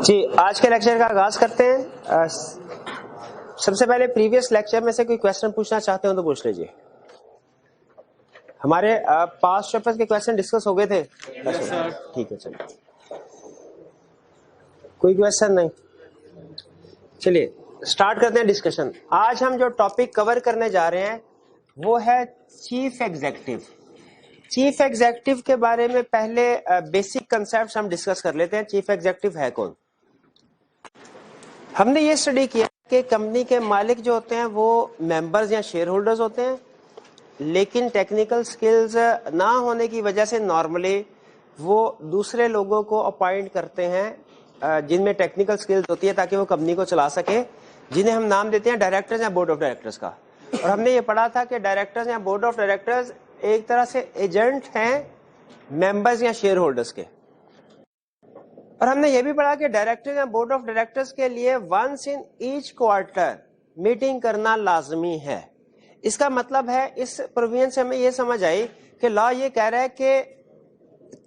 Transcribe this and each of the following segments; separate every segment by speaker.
Speaker 1: जी, आज के लेक्चर का आगाज करते हैं। सबसे पहले प्रीवियस लेक्चर में से कोई क्वेश्चन पूछना चाहते हो तो पूछ लीजिए। हमारे पास्ट चैप्टर्स के क्वेश्चन डिस्कस हो गए थे। ठीक है, चलिए, कोई क्वेश्चन नहीं। चलिए स्टार्ट करते हैं डिस्कशन। आज हम जो टॉपिक कवर करने जा रहे हैं वो है चीफ एग्जीक्यूटिव। चीफ एग्जीक्यूटिव के बारे में पहले बेसिक कंसेप्ट हम डिस्कस कर लेते हैं। चीफ एग्जीक्यूटिव है कौन? हमने ये स्टडी किया कि कंपनी के मालिक जो होते हैं वो मेंबर्स या शेयर होल्डर्स होते हैं, लेकिन टेक्निकल स्किल्स ना होने की वजह से नॉर्मली वो दूसरे लोगों को अपॉइंट करते हैं जिनमें टेक्निकल स्किल्स होती है ताकि वो कंपनी को चला सके, जिन्हें हम नाम देते हैं डायरेक्टर्स या बोर्ड ऑफ डायरेक्टर्स का। और हमने ये पढ़ा था कि डायरेक्टर्स या बोर्ड ऑफ डायरेक्टर्स एक तरह से एजेंट हैं मेंबर्स या शेयर होल्डर्स के। और हमने ये भी पढ़ा कि डायरेक्टर या बोर्ड ऑफ डायरेक्टर्स के लिए once in each quarter meeting करना लाजमी है। इसका मतलब है, इस प्रोविजन से हमें ये समझ आई कि लॉ ये कह रहा है कि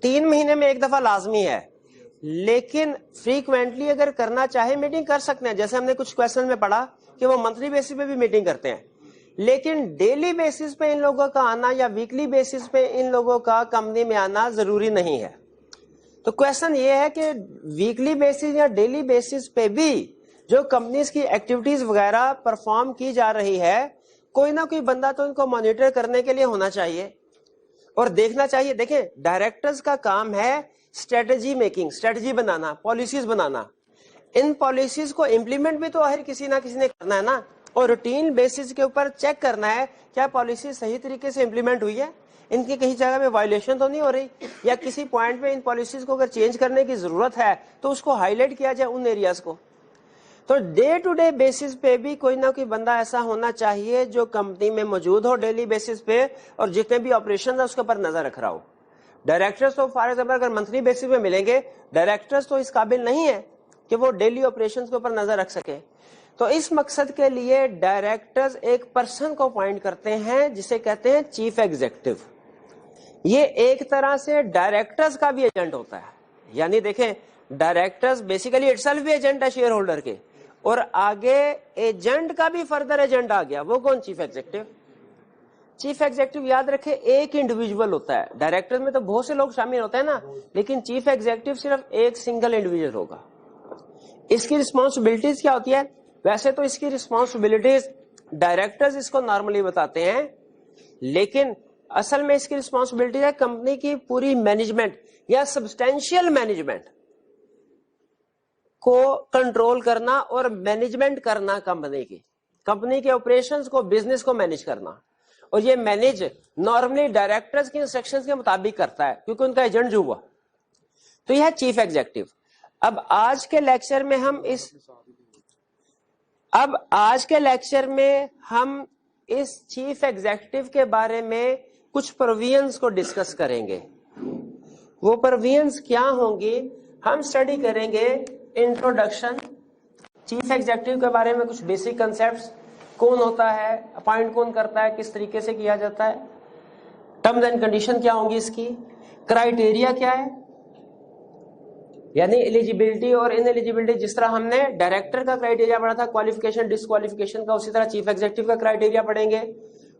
Speaker 1: 3 महीने में एक दफा लाजमी है, लेकिन फ्रीक्वेंटली अगर करना चाहे मीटिंग कर सकते हैं। जैसे हमने कुछ क्वेश्चन में पढ़ा कि वो मंथली बेसिस पे भी मीटिंग करते हैं, लेकिन डेली बेसिस पे इन लोगों का आना या वीकली बेसिस पे इन लोगों का कंपनी में आना जरूरी नहीं है। तो क्वेश्चन ये है कि वीकली बेसिस या डेली बेसिस पे भी जो कंपनीज की एक्टिविटीज वगैरह परफॉर्म की जा रही है, कोई ना कोई बंदा तो इनको मॉनिटर करने के लिए होना चाहिए और देखना चाहिए। देखें, डायरेक्टर्स का काम है स्ट्रेटजी मेकिंग, स्ट्रेटजी बनाना, पॉलिसीज बनाना। इन पॉलिसीज को इम्प्लीमेंट भी तो हर किसी ना किसी ने करना है ना, और रूटीन बेसिस के ऊपर चेक करना है क्या पॉलिसी सही तरीके से इम्प्लीमेंट हुई है, इनकी कहीं जगह में वायलेशन तो नहीं हो रही, या किसी पॉइंट पे इन पॉलिसीज को अगर चेंज करने की जरूरत है तो उसको हाईलाइट किया जाए उन एरियाज को। तो डे टू डे बेसिस पे भी कोई ना कोई बंदा ऐसा होना चाहिए जो कंपनी में मौजूद हो डेली बेसिस पे, और जितने भी ऑपरेशन है उसके ऊपर नजर रख रहा हो। डायरेक्टर्स तो फॉर एग्जाम्पल अगर मंथली बेसिस पे मिलेंगे, डायरेक्टर्स तो इस काबिल नहीं है कि वो डेली ऑपरेशंस के ऊपर नजर रख सके। तो इस मकसद के लिए डायरेक्टर्स एक पर्सन को अपॉइंट करते हैं जिसे कहते हैं चीफ एग्जीक्यूटिव। ये एक तरह से डायरेक्टर्स का भी एजेंट होता है। यानी देखें, डायरेक्टर्स बेसिकली इटसेल्फ भी एजेंट है शेयर होल्डर के, और आगे एजेंट का भी फर्दर एजेंट आ गया। वो कौन? Chief executive. चीफ एग्जीक्यूटिव याद रखे एक इंडिविजुअल होता है। डायरेक्टर में तो बहुत से लोग शामिल होते हैं ना, लेकिन चीफ एग्जीक्यूटिव सिर्फ एक सिंगल इंडिविजुअल होगा। इसकी रिस्पॉन्सिबिलिटीज क्या होती है? वैसे तो इसकी रिस्पॉन्सिबिलिटीज डायरेक्टर्स इसको नॉर्मली बताते हैं, लेकिन असल में इसकी रिस्पॉन्सिबिलिटी है कंपनी की पूरी मैनेजमेंट या सब्सटेंशियल मैनेजमेंट को कंट्रोल करना और मैनेजमेंट करना, कंपनी के ऑपरेशंस को, बिजनेस को मैनेज करना। और ये मैनेज नॉर्मली डायरेक्टर्स की इंस्ट्रक्शंस के मुताबिक करता है, क्योंकि उनका एजेंट जो हुआ। तो यह है चीफ एग्जीक्यूटिव। अब आज के लेक्चर में हम इस चीफ एग्जीक्यूटिव के बारे में कुछ प्रोविजंस को डिस्कस करेंगे। वो प्रोविजंस क्या होंगी हम स्टडी करेंगे। इंट्रोडक्शन, चीफ एग्जीक्यूटिव के बारे में कुछ बेसिक कंसेप्ट्स, कौन होता है, अपॉइंट कौन करता है, किस तरीके से किया जाता है, टर्म्स एंड कंडीशन क्या होंगी इसकी, क्राइटेरिया क्या है, यानी एलिजिबिलिटी और इनएलिजिबिलिटी। जिस तरह हमने डायरेक्टर का क्राइटेरिया पढ़ा था, क्वालिफिकेशन डिस्क्वालिफिकेशन का, उसी तरह चीफ एग्जीक्यूटिव का क्राइटेरिया पढ़ेंगे।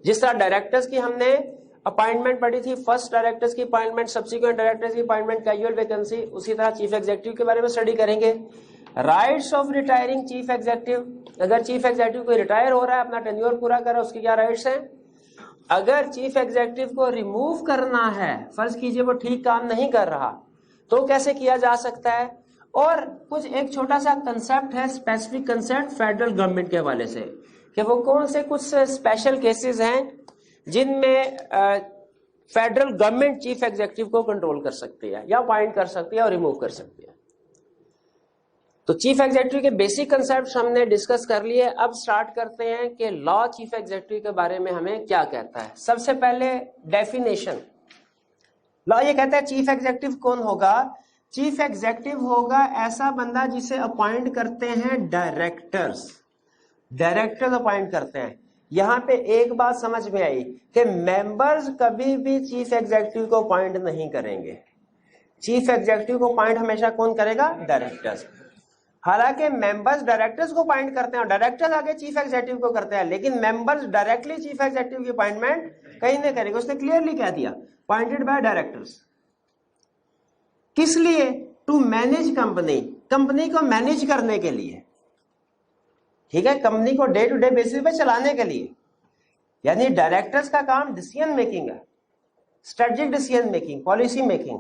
Speaker 1: जिस तरह डायरेक्टर्स की हमने अपॉइंटमेंट पढ़ी थी, फर्स्ट डायरेक्टर्स की अपॉइंटमेंट, सब्सिक्वेंट डायरेक्टर्स की अपॉइंटमेंट, कैजुअल वैकेंसी, उसी तरह चीफ एग्जीक्यूटिव के बारे में स्टडी करेंगे। Rights of retiring chief executive, अगर चीफ एग्जीक्यूटिव कोई रिटायर हो रहा है, अपना टेन्योर पूरा कर रहा है, उसके क्या राइट्स हैं। अगर चीफ एग्जीक्यूटिव को रिमूव करना है, फर्ज कीजिए वो ठीक काम नहीं कर रहा, तो कैसे किया जा सकता है। और कुछ एक छोटा सा कंसेप्ट है, स्पेसिफिक कंसेप्ट फेडरल गवर्नमेंट के हवाले से, कि वो कौन से कुछ स्पेशल केसेस हैं जिनमें फेडरल गवर्नमेंट चीफ एग्जीक्यूटिव को कंट्रोल कर सकती है या अपॉइंट कर सकती है और रिमूव कर सकती है। तो चीफ एग्जीक्यूटिव के बेसिक कंसेप्ट हमने डिस्कस कर लिए। अब स्टार्ट करते हैं कि लॉ चीफ एग्जीक्यूटिव के बारे में हमें क्या कहता है। सबसे पहले डेफिनेशन, लॉ ये कहता है चीफ एग्जीक्यूटिव कौन होगा। चीफ एग्जीक्यूटिव होगा ऐसा बंदा जिसे अपॉइंट करते हैं डायरेक्टर्स अपॉइंट करते हैं। यहां पे एक बात समझ में आई कि मेंबर्स कभी भी चीफ एग्जीक्यूटिव को अपॉइंट नहीं करेंगे। चीफ एग्जीक्यूटिव को अपॉइंट हमेशा कौन करेगा? डायरेक्टर्स। हालांकि मेंबर्स डायरेक्टर्स को अपॉइंट करते हैं और डायरेक्टर्स आगे चीफ एग्जीक्यूटिव को करते हैं, लेकिन मेंबर्स डायरेक्टली चीफ एग्जीक्यूटिव की अपॉइंटमेंट कहीं नहीं करेंगे। उसने क्लियरली कह दिया अपॉइंटेड बाय डायरेक्टर्स। किस लिए? टू मैनेज कंपनी, कंपनी को मैनेज करने के लिए, ठीक है, कंपनी को डे टू डे बेसिस पे चलाने के लिए। यानी डायरेक्टर्स का काम डिसीजन मेकिंग है, strategic decision making, policy making.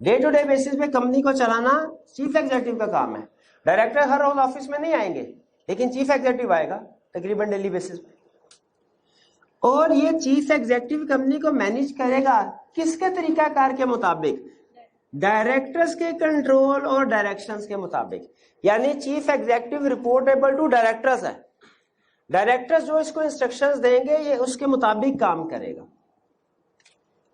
Speaker 1: Day to day basis पे कंपनी को चलाना चीफ एग्जीक्यूटिव का काम है। डायरेक्टर हर रोज ऑफिस में नहीं आएंगे, लेकिन चीफ एग्जीक्यूटिव आएगा तकरीबन डेली बेसिस पे। और ये चीफ एग्जीक्यूटिव कंपनी को मैनेज करेगा किसके तरीकाकार के मुताबिक? डायरेक्टर्स के कंट्रोल और डायरेक्शंस के मुताबिक। यानी chief executive reportable to directors है, डायरेक्टर्स जो इसको इंस्ट्रक्शंस देंगे ये उसके मुताबिक काम करेगा।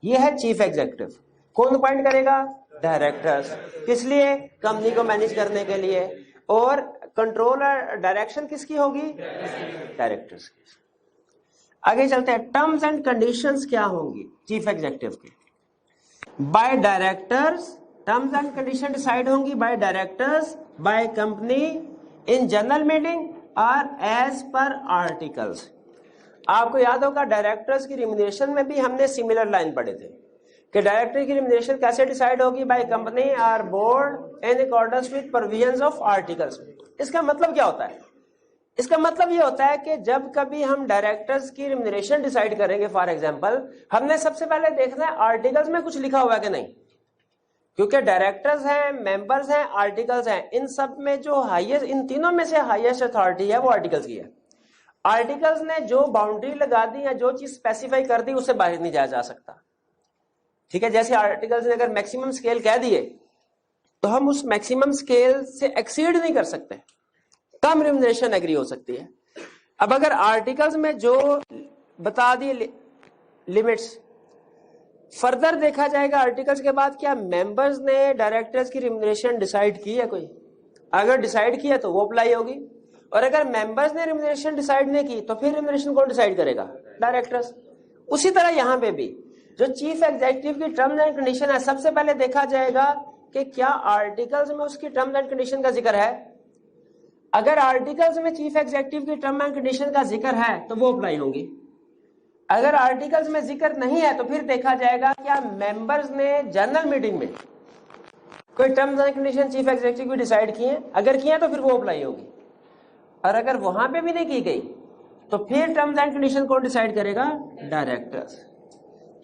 Speaker 1: ये है चीफ एग्जीक्यूटिव। कौन अपॉइंट करेगा? डायरेक्टर्स। किस लिए? कंपनी को मैनेज करने के लिए। और कंट्रोल और डायरेक्शन किसकी होगी? डायरेक्टर्स की। आगे चलते हैं, टर्म्स एंड कंडीशंस क्या होंगी चीफ एग्जीक्यूटिव के? By directors, terms and conditions decide होंगी by directors, by company, in general meeting और एज पर आर्टिकल्स। आपको याद होगा डायरेक्टर्स की रिम्यूनरेशन में भी हमने सिमिलर लाइन पढ़े थे कि डायरेक्टर की रिम्यूनरेशन कैसे डिसाइड होगी? बाय कंपनी और board in accordance with provisions of articles. इसका मतलब क्या होता है? इसका मतलब ये होता है कि जब कभी हम डायरेक्टर्स की रिम्यूनरेशन डिसाइड करेंगे, फॉर एग्जांपल, हमने सबसे पहले देखना है आर्टिकल्स में कुछ लिखा हुआ है कि नहीं, क्योंकि डायरेक्टर्स हैं, मेंबर्स हैं, आर्टिकल्स हैं। इन सब में जो हाईएस्ट, इन तीनों में से हाईएस्ट अथॉरिटी है वो आर्टिकल्स की है। आर्टिकल्स ने जो बाउंड्री लगा दी या जो चीज स्पेसिफाई कर दी उससे बाहर नहीं जाया जा सकता, ठीक है। जैसे आर्टिकल्स ने अगर मैक्सिमम स्केल कह दिए तो हम उस मैक्सिमम स्केल से एक्सीड नहीं कर सकते, कम रिम्यूनरेशन एग्री हो सकती है। अब अगर आर्टिकल्स में जो बता दिए लिमिट्स, फर्दर देखा जाएगा आर्टिकल्स के बाद क्या मेंबर्स ने डायरेक्टर्स की रिम्यूनरेशन डिसाइड की है कोई? अगर डिसाइड किया तो वो अप्लाई होगी, और अगर मेंबर्स ने रिम्यूनरेशन डिसाइड नहीं की तो फिर रिम्यूनरेशन कौन डिसाइड करेगा? डायरेक्टर्स। उसी तरह यहां पे भी जो चीफ एग्जीक्यूटिव की टर्म्स एंड कंडीशन है, सबसे पहले देखा जाएगा कि क्या आर्टिकल्स में उसकी टर्म्स एंड कंडीशन का जिक्र है। अगर आर्टिकल्स में चीफ एग्जीक्यूटिव की टर्म एंड कंडीशन का जिक्र है तो वो अप्लाई होंगी। अगर आर्टिकल्स में जिक्र नहीं है तो फिर देखा जाएगा क्या मेंबर्स ने जनरल मीटिंग में कोई terms and condition chief executive की डिसाइड की है। अगर की है तो फिर वो अप्लाई होगी, और अगर वहां पे भी नहीं की गई तो फिर टर्म्स एंड कंडीशन कौन डिसाइड करेगा? डायरेक्टर्स।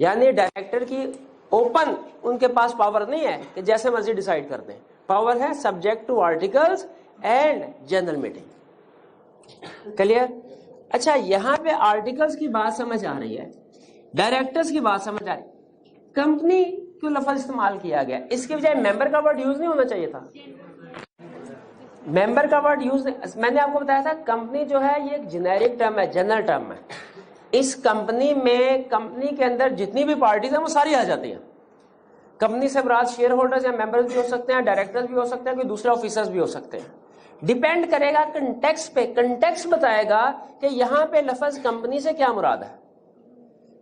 Speaker 1: यानी डायरेक्टर की ओपन उनके पास पावर नहीं है कि जैसे मर्जी डिसाइड कर दें, पावर है subject to articles and general meeting. Clear? अच्छा, यहां पे आर्टिकल्स की बात समझ आ रही है, डायरेक्टर्स की बात समझ आ रही है। कंपनी क्यों लफ्ज इस्तेमाल किया गया? इसके बजाय मेंबर का वर्ड यूज नहीं होना चाहिए था। मेंबर का वर्ड यूज, मैंने आपको बताया था कंपनी जो है ये एक जेनेरिक टर्म है, जनरल टर्म है। इस कंपनी में, कंपनी के अंदर जितनी भी पार्टीज हैं वो सारी आ जाती हैं। कंपनी से मुराद शेयर होल्डर्स या मेंबर्स भी हो सकते हैं, डायरेक्टर्स भी हो सकते हैं, कोई दूसरे ऑफिसर्स भी हो सकते हैं। डिपेंड करेगा कंटेक्स्ट पे। कंटेक्स्ट बताएगा कि यहाँ पे लफ्ज कंपनी से क्या मुराद है।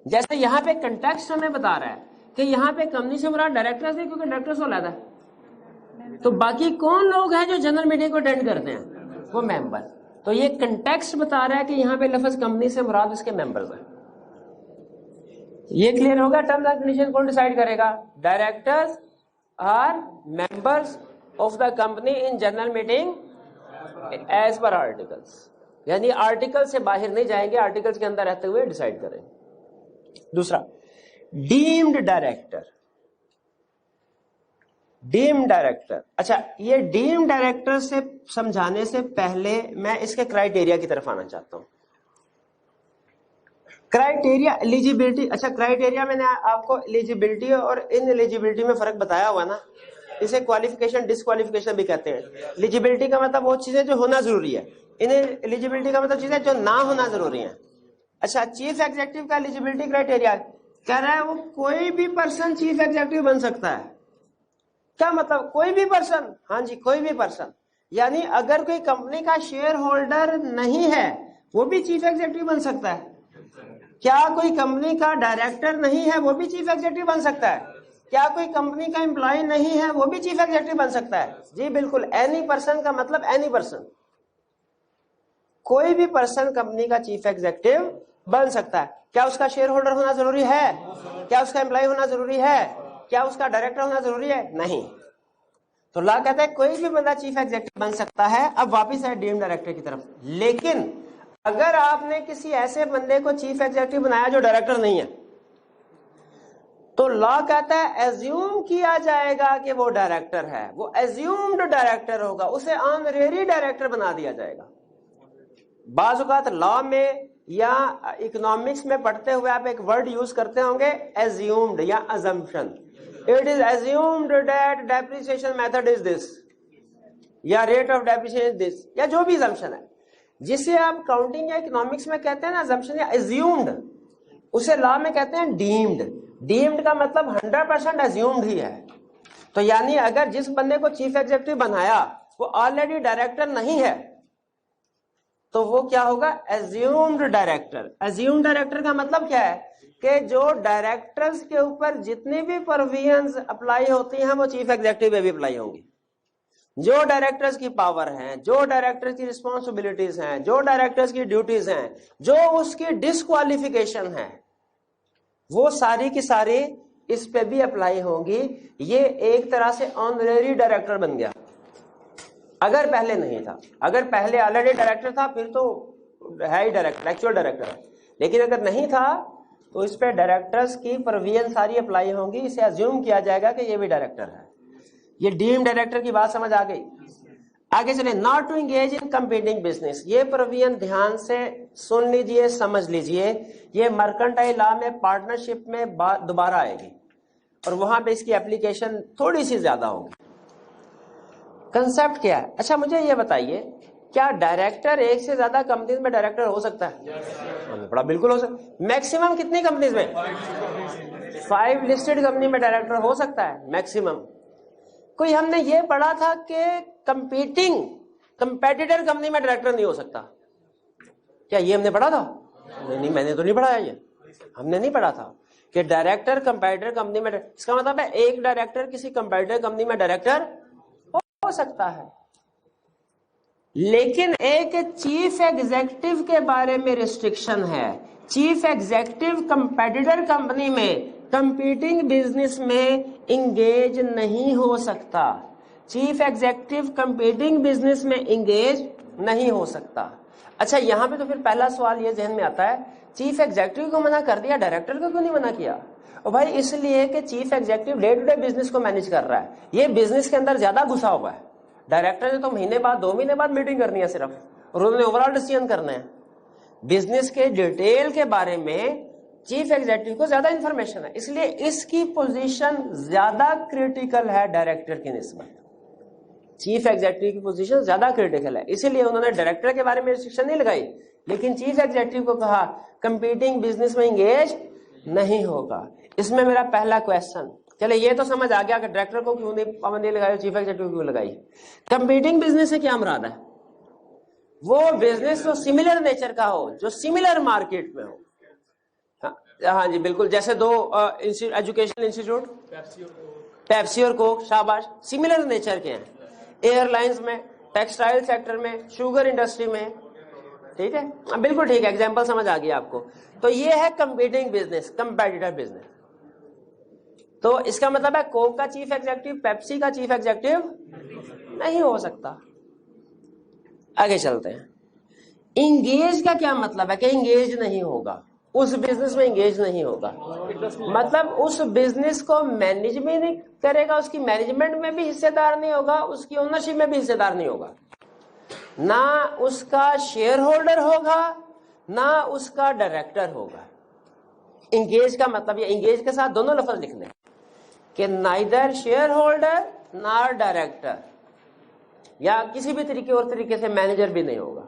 Speaker 1: जैसे यहाँ पे कंटेक्स्ट हमें बता रहा है कि यहाँ पे कंपनी से मुराद डायरेक्टर्स है, क्योंकि डायरेक्टर्स को लाता है। तो बाकी कौन लोग हैं जो जनरल मीटिंग को अटेंड करते हैं? वो मेंबर। तो ये कंटेक्स्ट बता रहा है कि यहाँ पे लफ्ज कंपनी से मुराद इसके मेंबर्स है। ये क्लियर होगा? टर्म्स एंड कंडीशन कौन डिसाइड करेगा? Directors are members of the company in general meeting as per articles. यानी आर्टिकल से बाहर नहीं जाएंगे, आर्टिकल्स के अंदर रहते हुए डिसाइड करेंगे। दूसरा, डीम्ड डायरेक्टर। डीम्ड डायरेक्टर, अच्छा, ये डीम्ड डायरेक्टर से समझाने से पहले मैं इसके क्राइटेरिया की तरफ आना चाहता हूं। Criteria, eligibility. अच्छा, क्राइटेरिया मैंने आपको एलिजिबिलिटी और इन एलिजिबिलिटी में फर्क बताया हुआ ना। इसे क्वालिफिकेशन, डिसक्वालिफिकेशन भी कहते हैं। एलिजिबिलिटी का मतलब वो चीजें जो होना जरूरी है, इन एलिजिबिलिटी का मतलब चीजें जो ना होना जरूरी है। अच्छा, चीफ एग्जीक्यूटिव का एलिजिबिलिटी क्राइटेरिया कह रहा है वो कोई भी पर्सन चीफ एग्जीक्यूटिव बन सकता है। क्या मतलब? कोई भी पर्सन? हाँ जी, कोई भी पर्सन। यानी अगर कोई कंपनी का शेयर होल्डर नहीं है वो भी चीफ एग्जीक्यूटिव बन सकता है। क्या कोई कंपनी का डायरेक्टर नहीं है वो भी चीफ एग्जीक्यूटिव बन सकता है? क्या कोई कंपनी का एम्प्लॉय नहीं है वो भी चीफ एग्जीक्यूटिव बन सकता है? जी बिल्कुल, एनी पर्सन का मतलब एनी पर्सन, कोई भी पर्सन कंपनी का चीफ एग्जीक्यूटिव बन सकता है। क्या उसका शेयर होल्डर होना जरूरी है? क्या उसका एम्प्लॉय होना जरूरी है? क्या उसका डायरेक्टर होना जरूरी है? नहीं। तो लॉ कहता है कोई भी बंदा चीफ एग्जीक्यूटिव बन सकता है। अब वापिस है डीम्ड डायरेक्टर की तरफ, लेकिन अगर आपने किसी ऐसे बंदे को चीफ एग्जीक्यूटिव बनाया जो डायरेक्टर नहीं है, तो लॉ कहता है एज्यूम किया जाएगा कि वो डायरेक्टर है, वो एज्यूम्ड डायरेक्टर होगा, उसे ऑनरेरी डायरेक्टर बना दिया जाएगा। बाज़ औक़ात लॉ में या इकोनॉमिक्स में पढ़ते हुए आप एक वर्ड यूज करते होंगे, एज्यूम्ड या assumption. It is assumed that depreciation method is this, या रेट ऑफ डेप्रिसिएशन दिस, या जो भी अजम्पशन है, जिसे आप काउंटिंग या इकोनॉमिक्स में कहते हैं ना अजम्पशन या एज्यूम्ड, उसे लॉ में कहते हैं डीम्ड। डीम्ड का मतलब 100% एज्यूम्ड ही है। तो यानी अगर जिस बंदे को चीफ एग्जीक्यूटिव बनाया वो ऑलरेडी डायरेक्टर नहीं है, तो वो क्या होगा? Assumed director. एज्यूम्ड डायरेक्टर का मतलब क्या है कि जो डायरेक्टर्स के ऊपर जितनी भी प्रोविजंस अप्लाई होती हैं वो चीफ एग्जीक्यूटिव में भी अप्लाई होंगी। जो डायरेक्टर्स की पावर हैं, जो डायरेक्टर्स की रिस्पॉन्सिबिलिटीज हैं, जो डायरेक्टर्स की ड्यूटीज हैं, जो उसकी डिस्क्वालिफिकेशन है, वो सारी की सारी इस पे भी अप्लाई होंगी। ये एक तरह से ऑनरेरी डायरेक्टर बन गया। अगर पहले नहीं था, अगर पहले ऑलरेडी डायरेक्टर था फिर तो है ही डायरेक्टर, एक्चुअल डायरेक्टर है। लेकिन अगर नहीं था तो इस पे डायरेक्टर्स की प्रोविजन सारी अप्लाई होंगी, इसे अज्यूम किया जाएगा कि ये भी डायरेक्टर है। ये डीम डायरेक्टर की बात समझ आ गई? आगे चले, not to engage in competing business. ये प्रोविजन ध्यान से सुन लीजिए, समझ लीजिए। ये मर्केंटाइल लॉ में पार्टनरशिप में दोबारा आएगी और वहां पे इसकी एप्लीकेशन थोड़ी सी ज्यादा होगी। कंसेप्ट क्या है? अच्छा मुझे ये बताइए, क्या डायरेक्टर एक से ज्यादा कंपनीज में डायरेक्टर हो सकता है? बड़ा बिल्कुल हो सकता है। मैक्सिमम कितनी कंपनीज में? 5 लिस्टेड कंपनी में डायरेक्टर हो सकता है मैक्सिमम। कोई हमने ये पढ़ा था कि कंपेटिटर कंपनी में डायरेक्टर नहीं हो सकता, क्या ये हमने पढ़ा था? नहीं, मैंने तो नहीं पढ़ा है, ये हमने नहीं पढ़ा था कि डायरेक्टर कंपेटिटर कंपनी में। इसका मतलब है एक डायरेक्टर किसी कंपेटिटर कंपनी में डायरेक्टर हो सकता है। लेकिन एक चीफ एग्जीक्यूटिव के बारे में रिस्ट्रिक्शन है। चीफ एग्जीक्यूटिव कंपेटिटर कंपनी में कंपीटिंग बिजनेस में इंगेज नहीं हो सकता। चीफ एग्जीक्यूटिव कंपीटिंग बिजनेस में इंगेज नहीं हो सकता। अच्छा, यहां पे तो फिर पहला सवाल ये जहन में आता है, चीफ एग्जीक्यूटिव को मना कर दिया, डायरेक्टर को क्यों नहीं मना किया? और भाई इसलिए कि chief executive day to day business को मैनेज कर रहा है, ये बिजनेस के अंदर ज्यादा घुसा हुआ है। डायरेक्टर ने तो महीने बाद 2 महीने बाद मीटिंग करनी है सिर्फ, और उन्होंने ओवरऑल डिसीजन करना है। बिजनेस के डिटेल के बारे में चीफ एग्जीक्यूटिव को ज्यादा इंफॉर्मेशन है, इसलिए इसकी पोजीशन ज्यादा क्रिटिकल है डायरेक्टर की निस्बत। चीफ एग्जीक्यूटिव की पोजीशन ज्यादा क्रिटिकल है, इसीलिए उन्होंने डायरेक्टर के बारे में रिस्ट्रिक्शन नहीं लगाई, लेकिन चीफ एग्जीक्यूटिव को कहा कंपीटिंग बिजनेस में इंगेज नहीं होगा। इसमें मेरा पहला क्वेश्चन, चले ये तो समझ आ गया कि डायरेक्टर को क्यों नहीं पाबंदी लगाई, चीफ एग्जीक्यूटिव क्यों लगाई। कंपीटिंग बिजनेस से क्या मुराद है? वो बिजनेस जो सिमिलर नेचर का हो, जो सिमिलर मार्केट में हो। हाँ जी बिल्कुल, जैसे 2 एजुकेशनल इंस्टीट्यूट, पेप्सी और कोक, शाबाश, सिमिलर नेचर के हैं। एयरलाइंस में, टेक्सटाइल सेक्टर में, शुगर इंडस्ट्री में, ठीक है, बिल्कुल ठीक है, एग्जांपल समझ आ गया आपको। तो ये है कंपीटिंग बिजनेस, कंपेटिटर बिजनेस। तो इसका मतलब है कोक का चीफ एग्जीक्यूटिव पेप्सी का चीफ एग्जीक्यूटिव नहीं हो सकता। आगे चलते हैं। इंगेज का क्या मतलब है कि इंगेज नहीं होगा, उस बिजनेस में इंगेज नहीं होगा, मतलब उस बिजनेस को मैनेज भी नहीं करेगा, उसकी मैनेजमेंट में भी हिस्सेदार नहीं होगा, उसकी ओनरशिप में भी हिस्सेदार नहीं होगा, ना उसका शेयर होल्डर होगा, ना उसका डायरेक्टर होगा। इंगेज का मतलब, ये इंगेज के साथ दोनों लफ्ज लिख लें कि नाइदर शेयर होल्डर नार डायरेक्टर, या किसी भी तरीके और तरीके से मैनेजर भी नहीं होगा।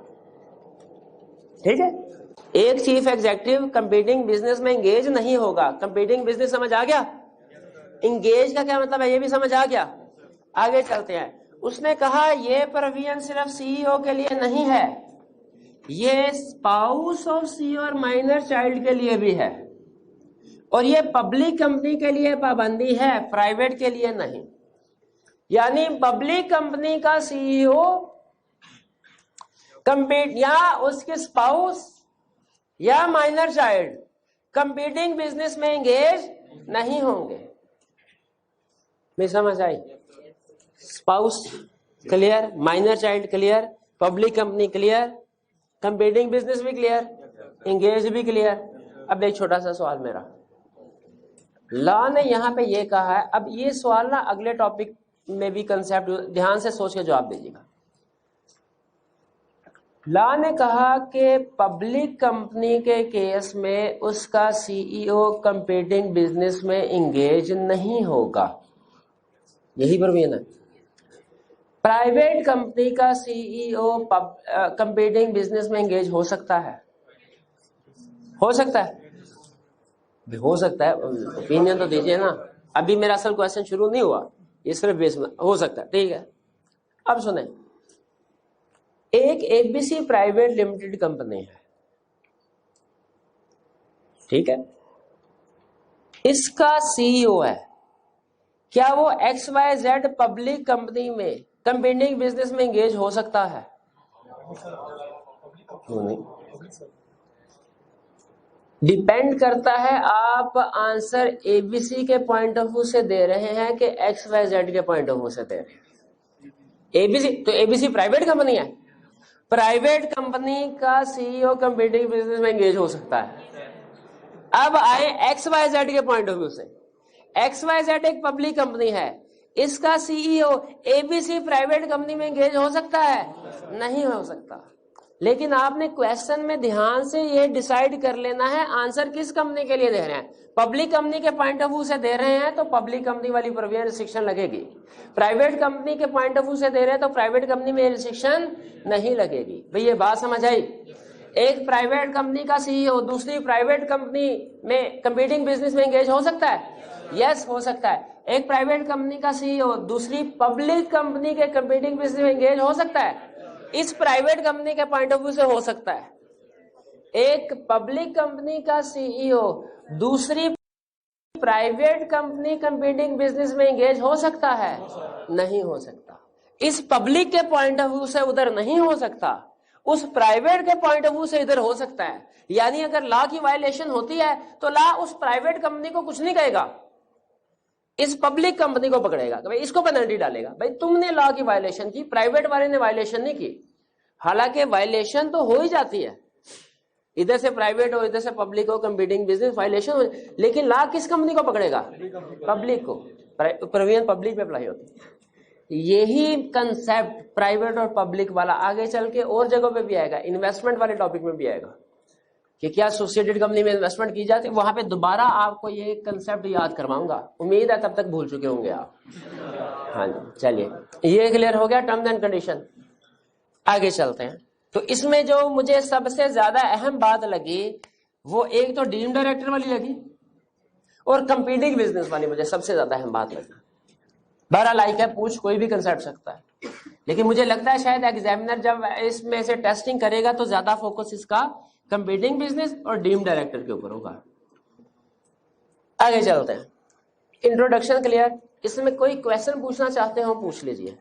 Speaker 1: ठीक है, एक चीफ एग्जीक्यूटिव कंपीटिंग बिजनेस में इंगेज नहीं होगा। कंपीटिंग बिजनेस समझ आ गया? इंगेज का क्या मतलब है ये भी समझ आ गया? आगे चलते हैं। उसने कहा ये प्रोविजन सिर्फ सीईओ के लिए नहीं है, ये स्पाउस ऑफ सीईओ और माइनर चाइल्ड के लिए भी है। और ये पब्लिक कंपनी के लिए पाबंदी है, प्राइवेट के लिए नहीं। यानी पब्लिक कंपनी का सीईओ कंपीट या उसके स्पाउस या माइनर चाइल्ड कंपीटिंग बिजनेस में एंगेज नहीं होंगे। मैं समझ आई? Spouse clear, minor child clear, public company clear, competing business भी क्लियर, एंगेज भी क्लियर। अब एक छोटा सा सवाल मेरा, लॉ ने यहां पे ये कहा है, अब ये सवाल ना अगले टॉपिक में भी कंसेप्ट ध्यान से सोच के जवाब दीजिएगा। लॉ ने कहा कि पब्लिक कंपनी के केस में उसका सीईओ कंपीटिंग बिजनेस में एंगेज नहीं होगा, यही प्रोविजन है। प्राइवेट कंपनी का सीईओ कंपीटिंग बिजनेस में एंगेज हो सकता है, हो सकता है, हो सकता है, ओपिनियन तो दीजिए ना। अभी मेरा असल क्वेश्चन शुरू नहीं हुआ, ये सिर्फ बेस में हो सकता है, ठीक है। अब सुने, एक एबीसी प्राइवेट लिमिटेड कंपनी है, ठीक है, इसका सीईओ है, क्या वो XYZ पब्लिक कंपनी में कंपीटिंग बिजनेस में एंगेज हो सकता है? क्यों नहीं? डिपेंड करता है, आप आंसर एबीसी के पॉइंट ऑफ व्यू से दे रहे हैं कि XYZ के पॉइंट ऑफ व्यू से दे रहे हैं। एबीसी तो एबीसी प्राइवेट कंपनी है, प्राइवेट कंपनी का सीईओ कंपीटिंग बिजनेस में एंगेज हो सकता है। अब आए XYZ के पॉइंट ऑफ व्यू से, XYZ एक पब्लिक कंपनी है, इसका सीईओ एबीसी प्राइवेट कंपनी में एंगेज हो सकता है? नहीं हो सकता। लेकिन आपने क्वेश्चन में ध्यान से ये डिसाइड कर लेना है आंसर किस कंपनी के लिए दे रहे हैं। पब्लिक कंपनी के पॉइंट ऑफ व्यू से दे रहे हैं तो पब्लिक कंपनी वाली प्रोविजन रिस्ट्रिक्शन लगेगी, प्राइवेट कंपनी के पॉइंट ऑफ व्यू से दे रहे हैं तो प्राइवेट कंपनी में रिस्ट्रिक्शन नहीं लगेगी। भाई ये बात समझ आई? एक प्राइवेट कंपनी का सीईओ दूसरी प्राइवेट कंपनी में कंपीटिंग बिजनेस में एंगेज हो सकता है? यस, हो सकता है। एक प्राइवेट कंपनी का सीईओ दूसरी पब्लिक कंपनी के कंपीटिंग बिजनेस में एंगेज हो सकता है? इस प्राइवेट कंपनी के पॉइंट ऑफ व्यू से हो सकता है। एक पब्लिक कंपनी का सीईओ दूसरी प्राइवेट कंपनी कंपीटिंग बिजनेस में एंगेज हो सकता है? नहीं हो सकता। इस पब्लिक के पॉइंट ऑफ व्यू से उधर नहीं हो सकता, उस प्राइवेट के पॉइंट ऑफ व्यू से इधर हो सकता है। यानी अगर लॉ की वायलेशन होती है तो लॉ उस प्राइवेट कंपनी को कुछ नहीं कहेगा, इस पब्लिक कंपनी को पकड़ेगा, तो भाई इसको पेनल्टी डालेगा, भाई तुमने लॉ की वायलेशन की, प्राइवेट वाले ने वायलेशन नहीं की। हालांकि वायलेशन तो हो ही जाती है, इधर से प्राइवेट हो इधर से पब्लिक हो, कंपीटिंग बिजनेस वायलेशन हो, लेकिन लॉ किस कंपनी को पकड़ेगा? पब्लिक को। प्रोविजन पब्लिक पे अप्लाई होती है। यही कंसेप्ट प्राइवेट और पब्लिक वाला आगे चल के और जगहों पे भी आएगा, इन्वेस्टमेंट वाले टॉपिक में भी आएगा कि क्या एसोसिएटेड कंपनी में इन्वेस्टमेंट की जाती है, वहां पे दोबारा आपको ये कंसेप्ट याद करवाऊंगा। उम्मीद है तब तक भूल चुके होंगे आप। हाँ जी, चलिए ये क्लियर हो गया टर्म्स एंड कंडीशन। आगे चलते हैं। तो इसमें जो मुझे सबसे ज्यादा अहम बात लगी वो एक तो डीम डायरेक्टर वाली लगी और कंपीटिंग बिजनेस वाली मुझे सबसे ज्यादा अहम बात लगी। बहरहाल लाइक है, पूछ कोई भी कंसेप्ट सकता है, लेकिन मुझे लगता है शायद एग्जामिनर जब इसमें से टेस्टिंग करेगा तो ज्यादा फोकस इसका कंपीटिंग बिजनेस और डीम डायरेक्टर के ऊपर होगा। आगे चलते हैं। Introduction clear? इसमें कोई क्वेश्चन पूछना चाहते हो पूछ लीजिए।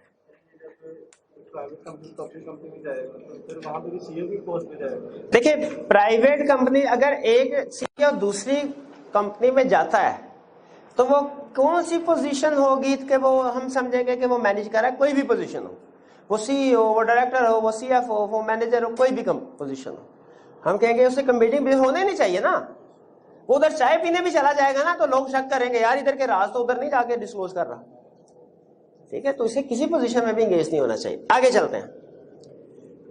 Speaker 1: देखिए प्राइवेट कंपनी अगर एक सीईओ दूसरी कंपनी में जाता है तो वो कौन सी पोजीशन होगी कि वो हम समझेंगे कि वो मैनेज कर रहा है, कोई भी पोजीशन हो, वो सीईओ, वो डायरेक्टर हो, वो सीएफओ, वो मैनेजर हो, कोई भी पोजीशन हो, हम कहेंगे उससे कंपीटिंग बिजनेस होने नहीं चाहिए ना। वो उधर चाय पीने भी चला जाएगा ना तो लोग शक करेंगे यार इधर के राज तो उधर नहीं जाके डिस्क्लोज कर रहा, ठीक है। तो इसे किसी पोजीशन में भी इंगेज नहीं होना चाहिए। आगे चलते हैं।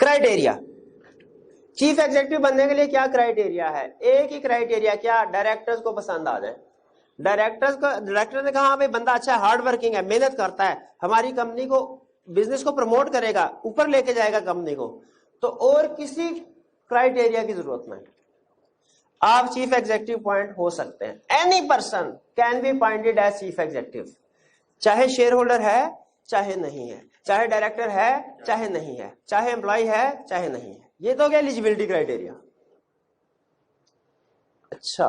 Speaker 1: क्राइटेरिया, चीफ एग्जीक्यूटिव बनने के लिए क्या क्राइटेरिया है? एक ही क्राइटेरिया, क्या डायरेक्टर्स को पसंद आ जाए। डायरेक्टर ने कहा भाई बंदा अच्छा हार्ड वर्किंग है, मेहनत करता है, हमारी कंपनी को बिजनेस को प्रमोट करेगा, ऊपर लेके जाएगा कंपनी को, तो और किसी क्राइटेरिया की जरूरत नहीं, आप चीफ एग्जीक्यूटिव पॉइंट हो सकते हैं। Any person can be appointed as chief executive, चाहे शेयर होल्डर है चाहे नहीं है, चाहे डायरेक्टर है चाहे नहीं है, चाहे एम्प्लॉय है चाहे नहीं है। ये तो हो गया एलिजिबिलिटी क्राइटेरिया। अच्छा,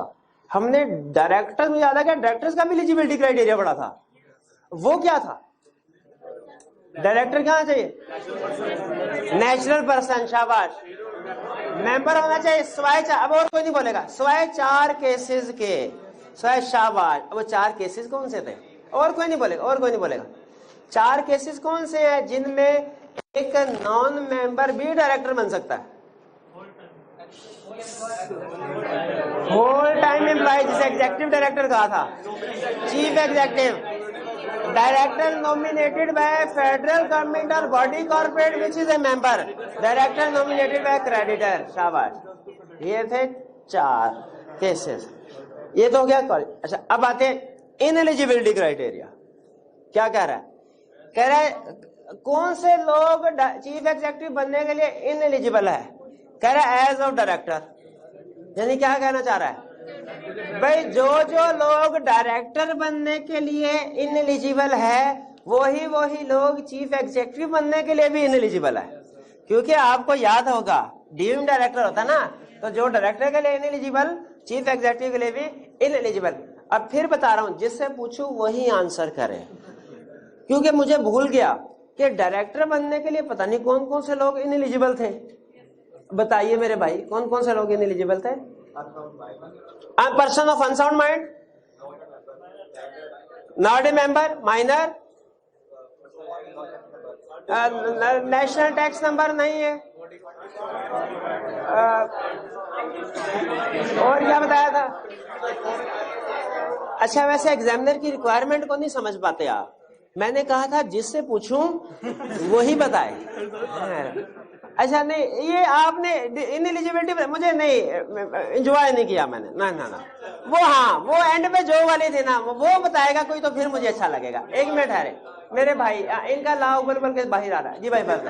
Speaker 1: हमने डायरेक्टर में याद आ गया, डायरेक्टर्स का भी एलिजिबिलिटी क्राइटेरिया बड़ा था। वो क्या था? डायरेक्टर क्या चाहिए? नेचुरल पर्सन, शाबाश। मेंबर होना चाहिए स्वाय, अब और कोई नहीं बोलेगा, स्वाय 4 केसेस के, स्वाय, शाबाश। अब वो 4 केसेस कौन से थे? और कोई नहीं बोलेगा, और कोई नहीं बोलेगा। 4 केसेस कौन से हैं जिनमें एक नॉन मेंबर भी डायरेक्टर बन सकता है? होल टाइम एम्प्लॉय, जिसे एग्जीक्यूटिव डायरेक्टर कहा था, chief executive, director nominated by federal government और body corporate which is a member, director nominated by creditor, शाबाश। ये थे 4 केसेस। ये तो हो गया कॉलेज। अच्छा, अब आते हैं इनएलिजिबिलिटी क्राइटेरिया। क्या कह रहा है? कह रहा है कौन से लोग चीफ एग्जीक्यूटिव बनने के लिए इनएलिजिबल है? कह रहा है एज ऑफ डायरेक्टर। यानी क्या कहना चाह रहा है भाई, जो जो लोग डायरेक्टर बनने के लिए इनएलिजिबल है, वही वही लोग चीफ एग्जीक्यूटिव बनने के लिए भी इनएलिजिबल है। क्योंकि आपको याद होगा डीएम डायरेक्टर होता ना, तो जो डायरेक्टर के लिए इनएलिजिबल, चीफ एग्जीक्यूटिव के लिए भी इनएलिजिबल। अब फिर बता रहा हूं, जिससे पूछूं वही आंसर करे, क्योंकि मुझे भूल गया कि डायरेक्टर बनने के लिए पता नहीं कौन कौन से लोग इनएलिजिबल थे। बताइए मेरे भाई, कौन कौन से लोग इनएलिजिबल थे? Person of unsound mind, not a member, minor, national tax number नहीं है, और क्या बताया था? अच्छा, वैसे एग्जामिनर की रिक्वायरमेंट को नहीं समझ पाते आप। मैंने कहा था जिससे पूछूं वही बताए। अच्छा, नहीं, ये आपने इनएलिजिबिलिटी मुझे नहीं एंजॉय नहीं किया मैंने, ना ना ना। वो हाँ, वो एंड में जो वाली थी ना, वो बताएगा कोई तो फिर मुझे अच्छा लगेगा। 1 मिनट ठहरे मेरे भाई, इनका ला उबल उबल के बाहर आ रहा है। जी भाई, बात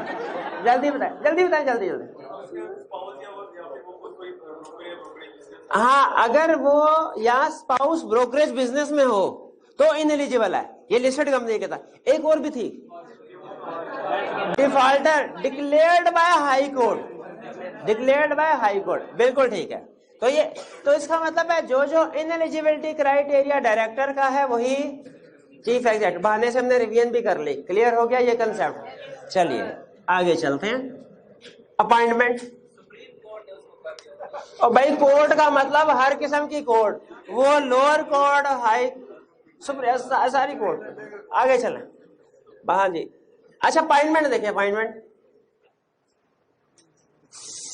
Speaker 1: जल्दी बताए, जल्दी बताए, जल्दी जल्दी। हाँ, अगर वो या स्पाउस ब्रोकरेज बिजनेस में हो तो इनएलिजिबल है, ये लिस्टेड कंपनी के था। एक और भी थी, defaulter declared by high court, declared by high court, बिल्कुल ठीक है। तो ये, तो इसका मतलब है जो जो इनएलिजिबिलिटी क्राइटेरिया डायरेक्टर का है वही चीफ एग्जीक्यूटिव। बहाने से हमने रिवीजन भी कर ली, क्लियर हो गया ये कंसेप्ट। चलिए आगे चलते हैं। अपॉइंटमेंट, और भाई कोर्ट का मतलब हर किस्म की कोर्ट, वो लोअर कोर्ट, हाई, सारी कोर्ट। आगे चलें। हाँ जी, अच्छा अपॉइंटमेंट देखिए। Appointment,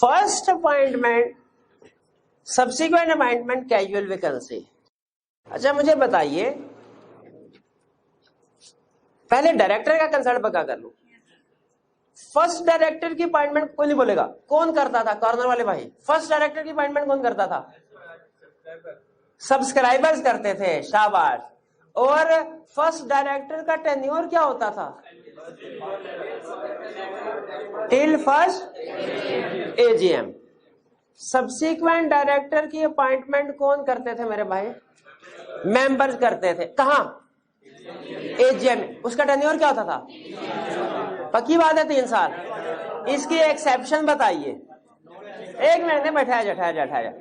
Speaker 1: first appointment, subsequent appointment, casual vacancy. अच्छा मुझे बताइए, पहले डायरेक्टर का कंसर्ट पक्का कर लो। फर्स्ट डायरेक्टर की अपॉइंटमेंट कोई नहीं बोलेगा, कौन करता था? कॉर्नर वाले भाई, फर्स्ट डायरेक्टर की अपॉइंटमेंट कौन करता था? सब्सक्राइबर्स करते थे, शाबाश। और फर्स्ट डायरेक्टर का टेन्योर क्या होता था? Till first AGM. Subsequent director की अपॉइंटमेंट कौन करते थे मेरे भाई? मेंबर्स करते थे। कहां? एजीएम। उसका टेन्योर क्या होता था? पक्की बात है 3 साल। इसकी एक्सेप्शन बताइए। 1 मिनट में बैठाया जा।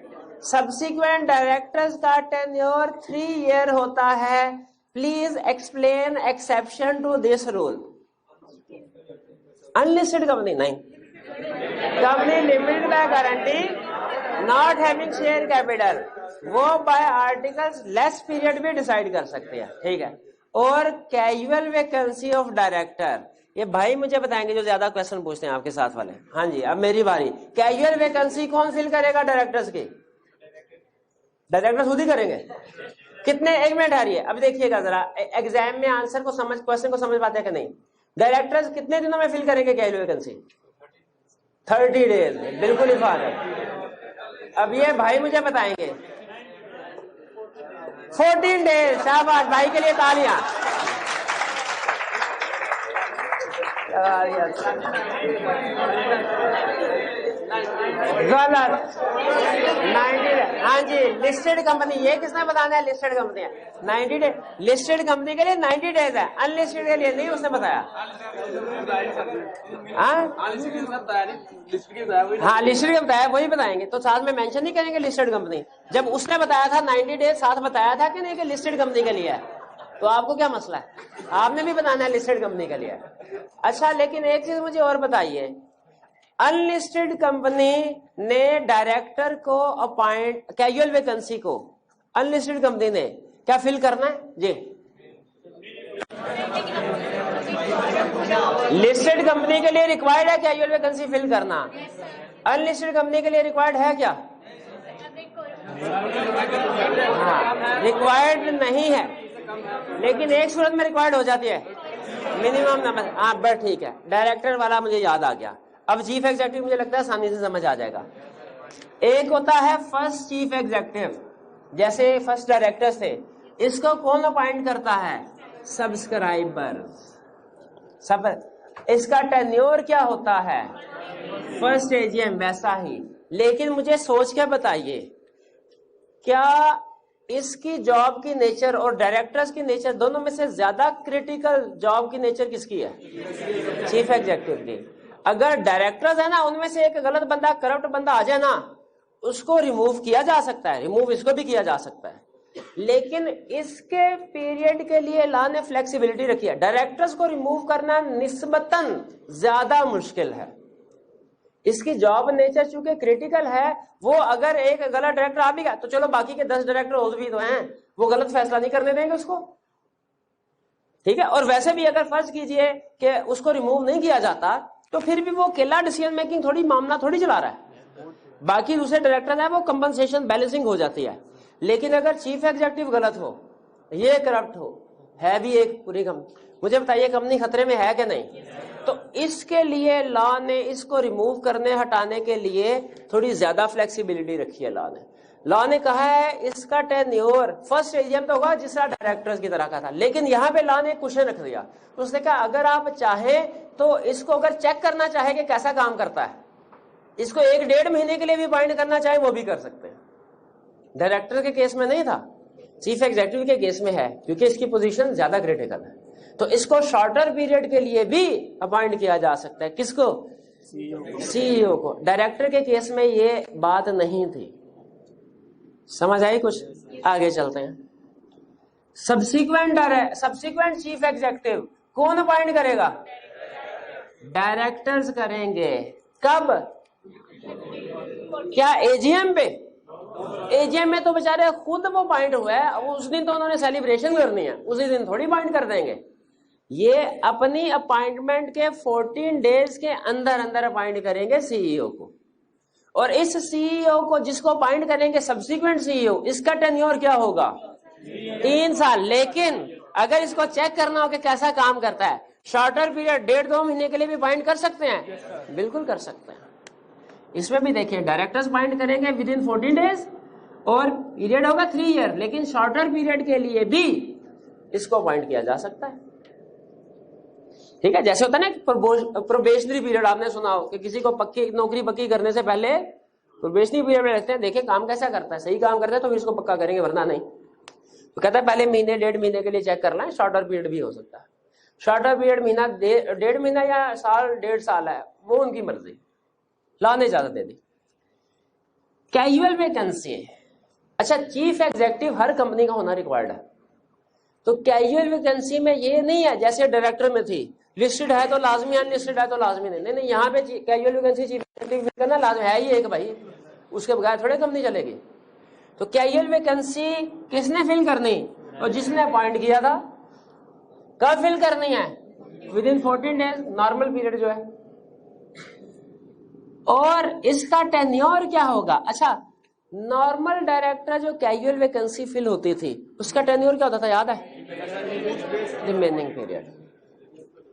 Speaker 1: सब्सिक्वेंट डायरेक्टर्स का टेन्योर 3 ईयर होता है। Please explain exception to this rule. Unlisted company नहीं, company limited by guarantee, not having share capital, वो बाय आर्टिकल्स लेस पीरियड भी डिसाइड कर सकते हैं, ठीक है। और कैजुअल वैकेंसी ऑफ डायरेक्टर, ये भाई मुझे बताएंगे जो ज्यादा क्वेश्चन पूछते हैं आपके साथ वाले। हाँ जी, अब मेरी बारी। कैजुअल वैकेंसी कौन फिल करेगा डायरेक्टर्स की? डायरेक्टर्स खुद ही करेंगे। कितने? 1 मिनट आ रही है, अब देखिएगा जरा एग्जाम में आंसर को समझ, क्वेश्चन को समझ पाते हैं कि नहीं। डायरेक्टर्स कितने दिनों में फिल करेंगे कैजुअल वैकेंसी? 30 डेज, बिल्कुल ही फार है। अब ये भाई मुझे बताएंगे 14 डेज। शाबाश, भाई के लिए तालियां। गलत। 90, हाँ जी, लिस्टेड कंपनी, ये किसने बताना है? लिस्टेड कंपनी है 90 डेज, लिस्टेड कंपनी के लिए 90 डेज है, अनलिस्टेड के लिए नहीं उसने बताया। हाँ लिस्टेड का बताया, वही बताएंगे, तो साथ में मेंशन नहीं करेंगे लिस्टेड कंपनी। जब उसने बताया था 90 डेज, साथ बताया था कि नहीं कि लिस्टेड कंपनी के लिए है, तो आपको क्या मसला है? आपने भी बताना है लिस्टेड कंपनी के लिए। अच्छा, लेकिन एक चीज मुझे और बताइए, अनलिस्टेड कंपनी ने डायरेक्टर को अपॉइंट, कैजुअल वैकेंसी को अनलिस्टेड कंपनी ने क्या फिल करना है जी? लिस्टेड कंपनी के लिए रिक्वायर्ड है कैजुअल वैकेंसी फिल करना, अनलिस्टेड कंपनी के लिए रिक्वायर्ड है क्या? हाँ, रिक्वायर्ड नहीं है, लेकिन एक सूरत में रिक्वायर्ड हो जाती है, मिनिमम नंबर। हाँ बस ठीक है, डायरेक्टर वाला मुझे याद आ गया। अब चीफ एग्जीक्यूटिव मुझे लगता है आसानी से समझ आ जाएगा। एक होता है फर्स्ट चीफ एग्जीक्यूटिव, जैसे फर्स्ट डायरेक्टर थे, इसको कौन अपॉइंट करता है? सब्सक्राइबर। सब इसका टेन्योर क्या होता है? फर्स्ट एजीएम, वैसा ही। लेकिन मुझे सोच के बताइए, क्या इसकी जॉब की नेचर और डायरेक्टर्स की नेचर, दोनों में से ज्यादा क्रिटिकल जॉब की नेचर किसकी है? चीफ एग्जीक्यूटिव की। अगर डायरेक्टर्स है ना, उनमें से एक गलत बंदा, करप्ट बंदा आ जाए ना, उसको रिमूव किया जा सकता है, रिमूव इसको भी किया जा सकता है, लेकिन इसके पीरियड के लिए लॉ ने फ्लेक्सिबिलिटी रखी है। डायरेक्टर्स को रिमूव करना निस्बतन ज्यादा मुश्किल है, इसकी जॉब नेचर चूंकि क्रिटिकल है। वो अगर एक गलत डायरेक्टर आ भी गया तो चलो, बाकी के 10 डायरेक्टर और भी तो हैं, वो गलत फैसला नहीं करने देंगे उसको, ठीक है। और वैसे भी अगर फर्ज कीजिए कि उसको रिमूव नहीं किया जाता, तो फिर भी वो अकेला डिसीजन मेकिंग थोड़ी, मामला थोड़ी चला रहा है, बाकी दूसरे डायरेक्टर है, वो कंपनसेशन बैलेंसिंग हो जाती है। लेकिन अगर चीफ एग्जीक्यूटिव गलत हो, ये करप्ट हो, है भी एक पूरी कंपनी, मुझे बताइए कंपनी खतरे में है कि नहीं? तो इसके लिए लॉ ने इसको रिमूव करने, हटाने के लिए थोड़ी ज्यादा फ्लेक्सिबिलिटी रखी है लॉ ने। लॉ ने कहा है इसका टेन्योर फर्स्ट एजीएम तो होगा जिस तरह डायरेक्टर्स की तरह का था, लेकिन यहां पे लॉ ने क्वेश्चन रख दिया। उसने कहा अगर आप चाहें तो इसको अगर चेक करना चाहे कि कैसा काम करता है, इसको 1-1.5 महीने के लिए भी बाइंड करना चाहे वो भी कर सकते हैं। डायरेक्टर के केस में नहीं था, चीफ एग्जीक्यूटिव के केस में है, क्योंकि इसकी पोजीशन ज्यादा क्रिटिकल है। तो इसको शॉर्टर पीरियड के लिए भी अपॉइंट किया जा सकता है। किसको? सीईओ को। डायरेक्टर के केस में ये बात नहीं थी। समझ आई कुछ? आगे चलते हैं। सब्सिक्वेंट चीफ एग्जीक्यूटिव कौन अपॉइंट करेगा? डायरेक्टर्स करेंगे। कब? क्या एजीएम पे? एजीएम में तो बेचारे खुद वो पॉइंट हुआ है, उस दिन तो उन्होंने सेलिब्रेशन करनी है, उसी दिन थोड़ी पॉइंट कर देंगे। ये अपनी अपॉइंटमेंट के 14 डेज के अंदर अंदर अपॉइंट करेंगे सीईओ को। और इस सीईओ को जिसको अपॉइंट करेंगे सब्सिक्वेंट सीईओ, इसका टेन्योर क्या होगा? 3 साल। लेकिन अगर इसको चेक करना हो कि कैसा काम करता है, शॉर्टर पीरियड 1.5-2 महीने के लिए भी अपॉइंट कर सकते हैं, बिल्कुल कर सकते हैं। इसमें भी देखिए, डायरेक्टर्स अपॉइंट करेंगे विद इन 14 डेज और पीरियड होगा 3 ईयर, लेकिन शॉर्टर पीरियड के लिए भी इसको अपॉइंट किया जा सकता है, ठीक है। जैसे होता है ना प्रोबेशनरी पीरियड, आपने सुना हो कि किसी को पक्की नौकरी पक्की करने से पहले प्रोबेशनरी पीरियड में रहते हैं, देखें काम कैसा करता है, सही काम करता है तो फिर इसको पक्का करेंगे, वरना नहीं। तो कहता है पहले महीने 1.5 महीने के लिए चेक करना है, शॉर्टर पीरियड भी हो सकता है। शॉर्टर पीरियड महीना 1.5 महीना या साल 1.5 साल है, वो उनकी मर्जी, लॉ ने इजाजत दे दी। कैजुअल वैकेंसी, अच्छा चीफ एग्जीक्यूटिव हर कंपनी का होना रिक्वायर्ड है, तो कैजुअल वैकेंसी में ये नहीं है जैसे डायरेक्टर में थी, लिस्टेड है तो लाजमी, अनलिस्टेड है तो लाजमी नहीं। नहीं, यहाँ पे कैजुअल वैकेंसी चीफ एग्जीक्यूटिव करना लाजमी है ही एक भाई, उसके बगैर थोड़े कंपनी चलेगी। तो कैजुअल वैकेंसी किसने फिल करनी? और जिसने अपॉइंट किया था। कब फिल करनी है? With in 14 days, normal period जो है। और इसका टेन्योर क्या होगा? अच्छा, नॉर्मल डायरेक्टर जो कैजुअल वैकेंसी फिल होती थी उसका टेन्योर क्या होता था, याद है? Remaining period.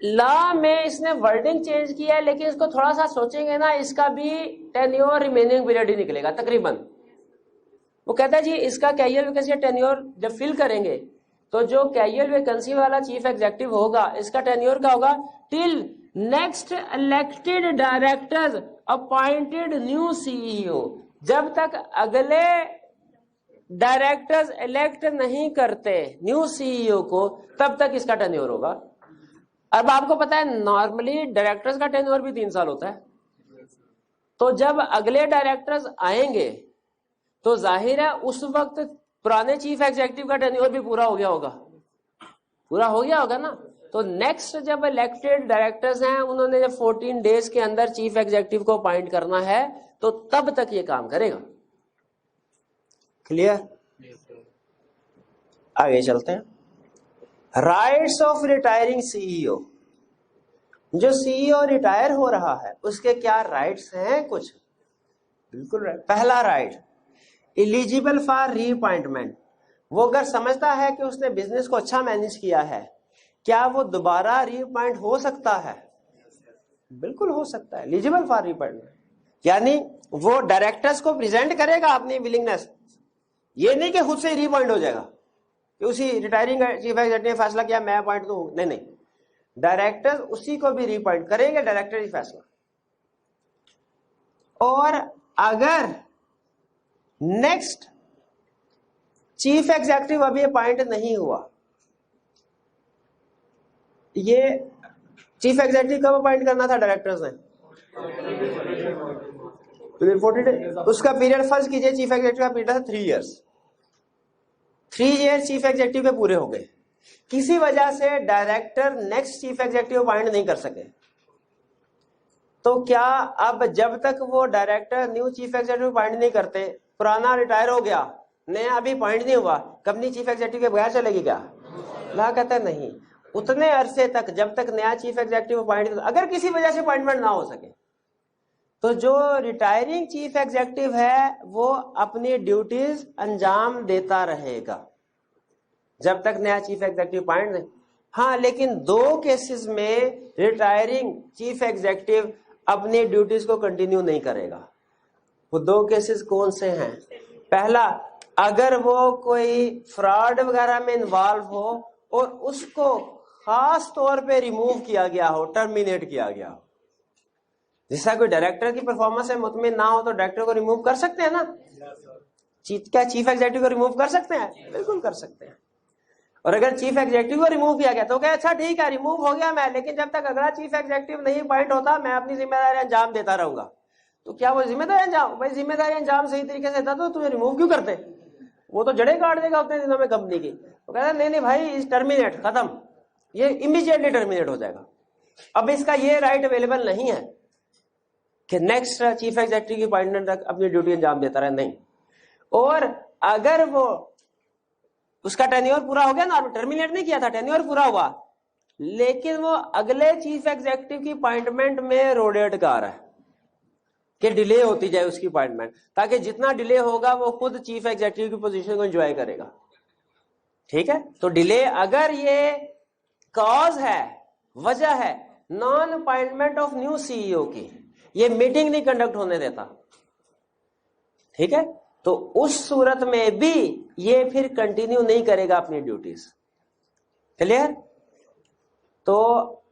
Speaker 1: लॉ में इसने वर्डिंग चेंज किया है, लेकिन इसको थोड़ा सा सोचेंगे ना, इसका भी टेन्योर रिमेनिंग पीरियड ही निकलेगा तकरीबन। वो कहता है जी इसका कैजुअल वैकेंसी टेन्योर जब फिल करेंगे तो जो कैजुअल वैकेंसी वाला चीफ एग्जीक्यूटिव होगा, इसका टेन्योर क्या होगा? Till next, elected directors appointed new CEO. जब तक अगले डायरेक्टर्स इलेक्ट नहीं करते न्यू सीईओ को, तब तक इसका टेन्योर होगा। अब आपको पता है नॉर्मली डायरेक्टर्स का टेन्योर भी 3 साल होता है। तो जब अगले डायरेक्टर्स आएंगे तो जाहिर है उस वक्त पुराने चीफ एग्जीक्यूटिव का टेन्योर भी पूरा हो गया होगा, पूरा हो गया होगा ना। तो नेक्स्ट जब इलेक्टेड डायरेक्टर्स हैं, उन्होंने जब 14 डेज के अंदर चीफ एग्जीक्यूटिव को अपॉइंट करना है, तो तब तक ये काम करेगा। क्लियर? आगे चलते हैं। Rights of retiring CEO. जो सीईओ रिटायर हो रहा है उसके क्या राइट्स हैं? कुछ बिल्कुल राइट। पहला राइट, एलिजिबल फॉर रीअपॉइंटमेंट। वो अगर समझता है कि उसने बिजनेस को अच्छा मैनेज किया है, क्या वो दोबारा रीअपॉइंट हो सकता है? बिल्कुल हो सकता है, एलिजिबल फॉर रीअपॉइंटमेंट। यानी वो डायरेक्टर्स को प्रेजेंट करेगा अपनी विलिंगनेस, ये नहीं कि खुद से रीअपॉइंट हो जाएगा कि उसी रिटायरिंग चीफ एग्जीक्यूटिव ने फैसला किया मैं अपॉइंट दूं, नहीं नहीं, डायरेक्टर्स उसी को भी रीअपॉइंट करेंगे, डायरेक्टर ही फैसला। और अगर नेक्स्ट चीफ एग्जीक्यूटिव अभी अपॉइंट नहीं हुआ, ये चीफ एग्जीक्यूटिव कब अपॉइंट करना था डायरेक्टर्स ने? 40 डेज। उसका पीरियड फर्ज कीजिए, चीफ एग्जीक्यूटिव का पीरियड था 3 इयर्स। 3 ईयर चीफ एग्जीक्यूटिव के पूरे हो गए, किसी वजह से director next chief executive appoint नहीं कर सके, तो क्या अब जब तक वो director new chief executive appoint नहीं करते, पुराना रिटायर हो गया, नया अभी अपॉइंट नहीं हुआ, कंपनी चीफ एग्जीक्यूटिव के बगैर चलेगी क्या? ला कहता है नहीं, उतने अरसे तक जब तक नया चीफ एग्जीक्यूटिव अपॉइंट, अगर किसी वजह से अपॉइंटमेंट ना हो सके, तो जो रिटायरिंग चीफ एग्जीक्यूटिव है वो अपनी ड्यूटीज अंजाम देता रहेगा जब तक नया चीफ एग्जीक्यूटिव अपॉइंट नहीं। हाँ, लेकिन 2 केसेस में रिटायरिंग चीफ एग्जीक्यूटिव अपनी ड्यूटीज को कंटिन्यू नहीं करेगा। वो 2 केसेस कौन से हैं? पहला, अगर वो कोई फ्रॉड वगैरह में इन्वॉल्व हो और उसको खास तौर पे रिमूव किया गया हो, टर्मिनेट किया गया हो। जैसा कोई डायरेक्टर की परफॉर्मेंस से मुतमिन ना हो तो डायरेक्टर को रिमूव कर सकते हैं ना? क्या चीफ एग्जीक्यूटिव को रिमूव कर सकते हैं? बिल्कुल कर सकते हैं। और अगर चीफ एग्जीक्यूटिव को रिमूव किया गया तो क्या, अच्छा ठीक है रिमूव हो गया मैं, लेकिन जब तक अगला चीफ एग्जीक्यूटिव नहीं अपॉइंट होता मैं अपनी जिम्मेदारी अंजाम देता रहूंगा। तो क्या वो जिम्मेदारी अंजाम, भाई जिम्मेदारी अंजाम सही तरीके से देता तो तुझे रिमूव क्यों करते? वो तो जड़े काट देगा उतने दिनों में कंपनी की। तो कहता नहीं नहीं भाई, इस टर्मिनेट, खत्म, ये इमीडिएटली टर्मिनेट हो जाएगा। अब इसका ये राइट अवेलेबल नहीं है कि नेक्स्ट चीफ एग्जीक्यूटिव की अपॉइंटमेंट तक अपनी ड्यूटी अंजाम देता रहे, नहीं। और अगर वो उसका टेन्योर पूरा हो गया ना, टर्मिनेट नहीं किया था, टेन्योर पूरा हुआ, लेकिन वो अगले चीफ एग्जीक्यूटिव की अपॉइंटमेंट में रोडेट कर रहा है कि डिले होती जाए उसकी अपॉइंटमेंट, ताकि जितना डिले होगा वो खुद चीफ एग्जीक्यूटिव की पोजीशन को एंजॉय करेगा। ठीक है, तो डिले अगर ये कॉज है, वजह है non appointment of new CEO की, ये मीटिंग नहीं कंडक्ट होने देता, ठीक है, तो उस सूरत में भी ये फिर कंटिन्यू नहीं करेगा अपनी ड्यूटीज। क्लियर? तो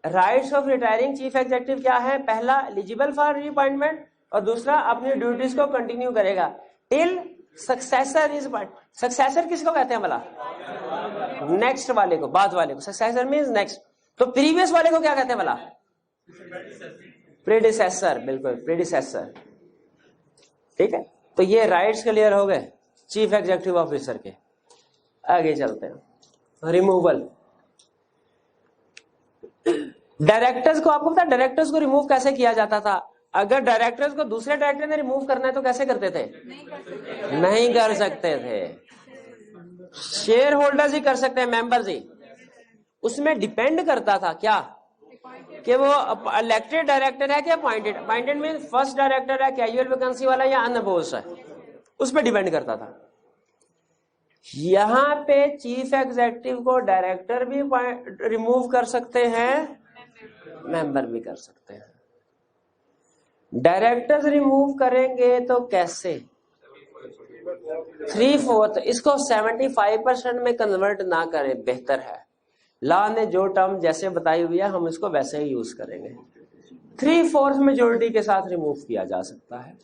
Speaker 1: rights of retiring chief executive क्या है? पहला, एलिजिबल फॉर रीअपॉइंटमेंट, और दूसरा अपनी ड्यूटीज को कंटिन्यू करेगा till successor is appointed. Successor किसको कहते हैं भला? नेक्स्ट वाले को, बाद वाले को सक्सेसर मींस नेक्स्ट। तो प्रीवियस वाले को क्या कहते हैं भला? प्रेडिसेसर। बिल्कुल, प्रेडिसेसर। ठीक है, तो ये राइट्स क्लियर हो गए चीफ एग्जीक्यूटिव ऑफिसर के। आगे चलते हैं। रिमूवल। डायरेक्टर्स को, आपको पता है डायरेक्टर्स को रिमूव कैसे किया जाता था? अगर डायरेक्टर्स को दूसरे डायरेक्टर ने रिमूव करना है तो कैसे करते थे? नहीं कर सकते थे, शेयर होल्डर्स ही कर सकते हैं, मेंबर्स ही। उसमें डिपेंड करता था क्या कि वो इलेक्टेड डायरेक्टर है कि appointed. Appointed mean first director है, कैजुअल वैकेंसी वाला या अनअपोज्ड है, उस पर डिपेंड करता था। यहां पे चीफ एग्जीक्यूटिव को डायरेक्टर भी रिमूव कर सकते हैं, मेंबर भी कर सकते हैं। डायरेक्टर्स रिमूव करेंगे तो कैसे? 3/4, इसको 75% में कन्वर्ट ना करें, बेहतर है। लॉ ने जो टर्म जैसे बताई हुई है हम इसको वैसे ही यूज करेंगे। 3/4 मेजोरिटी के साथ रिमूव किया जा सकता है।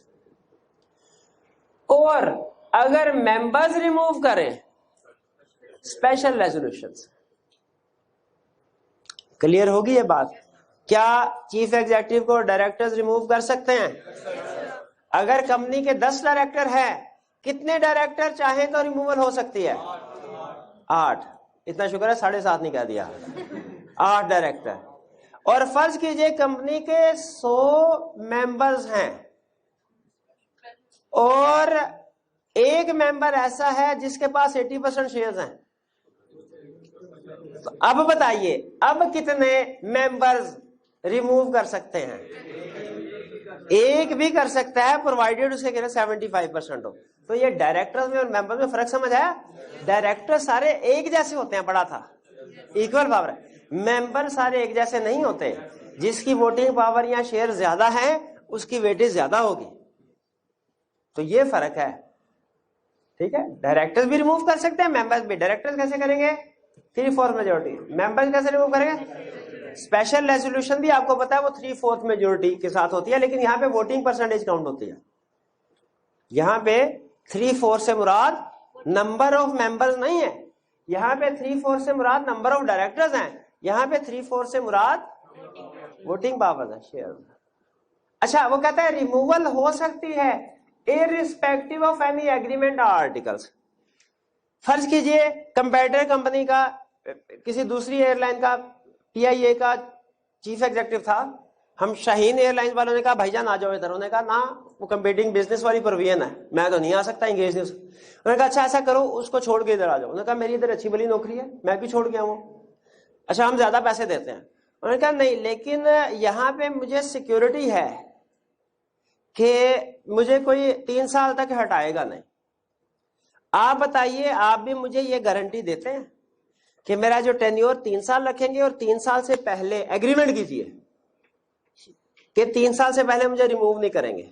Speaker 1: और अगर मेंबर्स रिमूव करें स्पेशल रेजोल्यूशन से। क्लियर होगी ये बात? क्या चीफ एग्जीक्यूटिव को डायरेक्टर्स रिमूव कर सकते हैं? अगर कंपनी के 10 डायरेक्टर है, कितने डायरेक्टर चाहे तो रिमूवल हो सकती है? 8। इतना शुक्र है 7.5 नहीं कह दिया। 8 डायरेक्टर। और फर्ज कीजिए कंपनी के 100 मेंबर्स हैं और एक मेंबर ऐसा है जिसके पास 80% शेयर्स हैं, तो अब बताइए अब कितने मेंबर्स रिमूव कर सकते हैं? एक भी कर सकता है प्रोवाइडेड उसके कह 75% हो। तो ये डायरेक्टर्स में और मेंबर्स में फर्क समझ आया? डायरेक्टर सारे एक जैसे होते हैं, पढ़ा था, इक्वल पावर है। मेंबर सारे एक जैसे नहीं होते, जिसकी वोटिंग पावर या शेयर ज्यादा है उसकी वेटेज ज्यादा होगी। तो ये फर्क है, ठीक है। डायरेक्टर्स भी रिमूव कर सकते हैं, मेंबर्स भी। डायरेक्टर्स कैसे करेंगे? 3/4 मेजोरिटी। मेंबर्स कैसे रिमूव करेंगे? स्पेशल रेजोल्यूशन भी आपको पता है वो 3/4 मेजोरिटी के साथ होती है, लेकिन यहाँ पे वोटिंग परसेंटेज काउंट होती है। यहाँ पे 3/4 से मुराद नंबर ऑफ मेंबर्स नहीं है, यहाँ पे 3/4 से मुराद नंबर ऑफ डायरेक्टर्स हैं, यहाँ पे 3/4 से मुराद वोटिंग पावर है, शेयर। अच्छा, वो कहता है रिमूवल हो सकती है irrespective of any agreement articles. फर्ज कीजिए कंपेटिटर कंपनी का किसी दूसरी एयरलाइन का पीआईए का चीफ एग्जीक्यूटिव था, हम शाहीन एयरलाइंस वालों ने कहा भाईजान आ जाओ इधर। उन्होंने कहा ना वो कंपेटिंग बिजनेस वाली प्रोविजन है, मैं तो नहीं आ सकता इंगेज न्यूज। उन्होंने कहा अच्छा ऐसा करो उसको छोड़ के इधर आ जाओ। उन्होंने कहा मेरी इधर अच्छी भली नौकरी है, मैं भी छोड़ के आऊँ। अच्छा हम ज्यादा पैसे देते हैं। उन्होंने कहा नहीं, लेकिन यहाँ पे मुझे सिक्योरिटी है कि मुझे कोई 3 साल तक हटाएगा नहीं। आप बताइए, आप भी मुझे ये गारंटी देते हैं कि मेरा जो टेन्योर 3 साल रखेंगे और 3 साल से पहले एग्रीमेंट कीजिए कि 3 साल से पहले मुझे रिमूव नहीं करेंगे।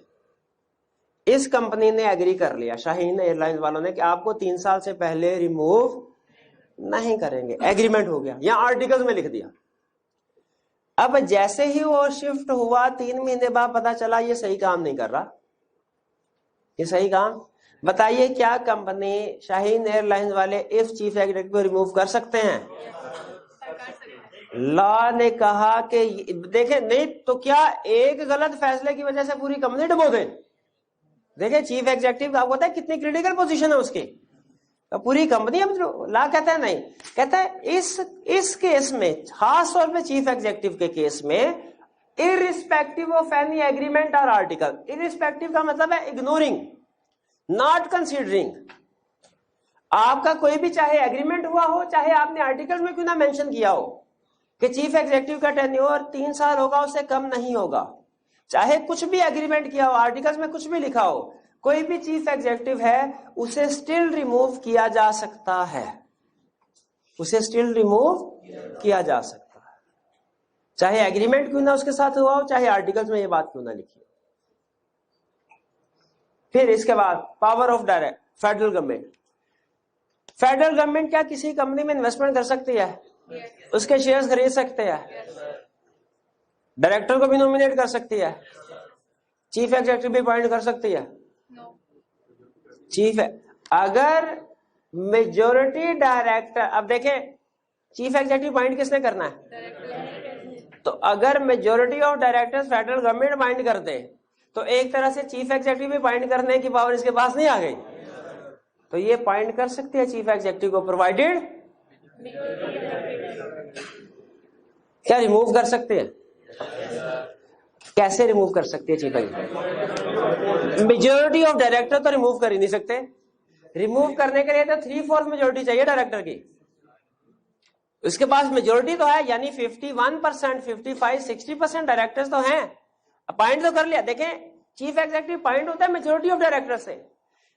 Speaker 1: इस कंपनी ने एग्री कर लिया, शाहीन एयरलाइंस वालों ने, कि आपको 3 साल से पहले रिमूव नहीं करेंगे, एग्रीमेंट हो गया, या आर्टिकल्स में लिख दिया। अब जैसे ही वो शिफ्ट हुआ 3 महीने बाद पता चला ये सही काम नहीं कर रहा, ये सही काम। बताइए क्या कंपनी शाहीन एयरलाइंस वाले इफ चीफ एग्जीक्यूटिव को रिमूव कर सकते हैं? लॉ ने कहा कि देखें, नहीं तो क्या एक गलत फैसले की वजह से पूरी कंपनी डुबो दे? देखें चीफ एग्जीक्यूटिव आपको पता है कितनी क्रिटिकल पोजीशन है उसकी, तो पूरी कंपनी। अब लॉ कहता है नहीं, कहता है इस केस में, खास तौर पे चीफ एग्जीक्यूटिव के केस में, इररिस्पेक्टिव ऑफ एनी एग्रीमेंट और आर्टिकल। इररिस्पेक्टिव का मतलब है इग्नोरिंग, नॉट कंसीडरिंग। आपका कोई भी चाहे एग्रीमेंट हुआ हो, चाहे आपने आर्टिकल में क्यों ना मेंशन किया हो कि चीफ एग्जीक्यूटिव का टेन्योर 3 साल होगा, उससे कम नहीं होगा, चाहे कुछ भी एग्रीमेंट किया हो, आर्टिकल्स में कुछ भी लिखा हो, कोई भी चीफ एग्जीक्यूटिव है उसे स्टिल रिमूव किया जा सकता है, उसे स्टिल रिमूव किया जा सकता है, चाहे एग्रीमेंट क्यों ना उसके साथ हुआ हो, चाहे आर्टिकल्स में ये बात क्यों ना लिखी हो। फिर इसके बाद power of direct federal government. Federal government क्या किसी कंपनी में इन्वेस्टमेंट कर सकती है? उसके शेयर्स खरीद सकते हैं, डायरेक्टर को भी नॉमिनेट कर सकती है, चीफ एग्जीक्यूटिव भी अपॉइंट कर सकती है। चीफ है, अगर मेजोरिटी डायरेक्टर, अब देखें चीफ एग्जीक्यूटिव अपॉइंट किसने करना है? तो अगर majority of directors federal government appoint कर दे तो एक तरह से चीफ एग्जीक्यूटिव भी अपॉइंट करने की पावर इसके पास नहीं आ गई, तो ये अपॉइंट कर सकते हैं चीफ एग्जीक्यूटिव को, प्रोवाइडेड क्या रिमूव कर सकते हैं? कैसे रिमूव कर सकते हैं chief executive? Majority of director तो रिमूव कर ही नहीं सकते। रिमूव करने के लिए तो 3/4 मेजोरिटी चाहिए डायरेक्टर की, उसके पास मेजोरिटी तो है, यानी 51%, 55, 60% डायरेक्टर्स तो हैं, अपॉइंट तो कर लिया। देखें चीफ एग्जीक्यूटिव अपॉइंट होता है मेजोरिटी ऑफ डायरेक्टर से,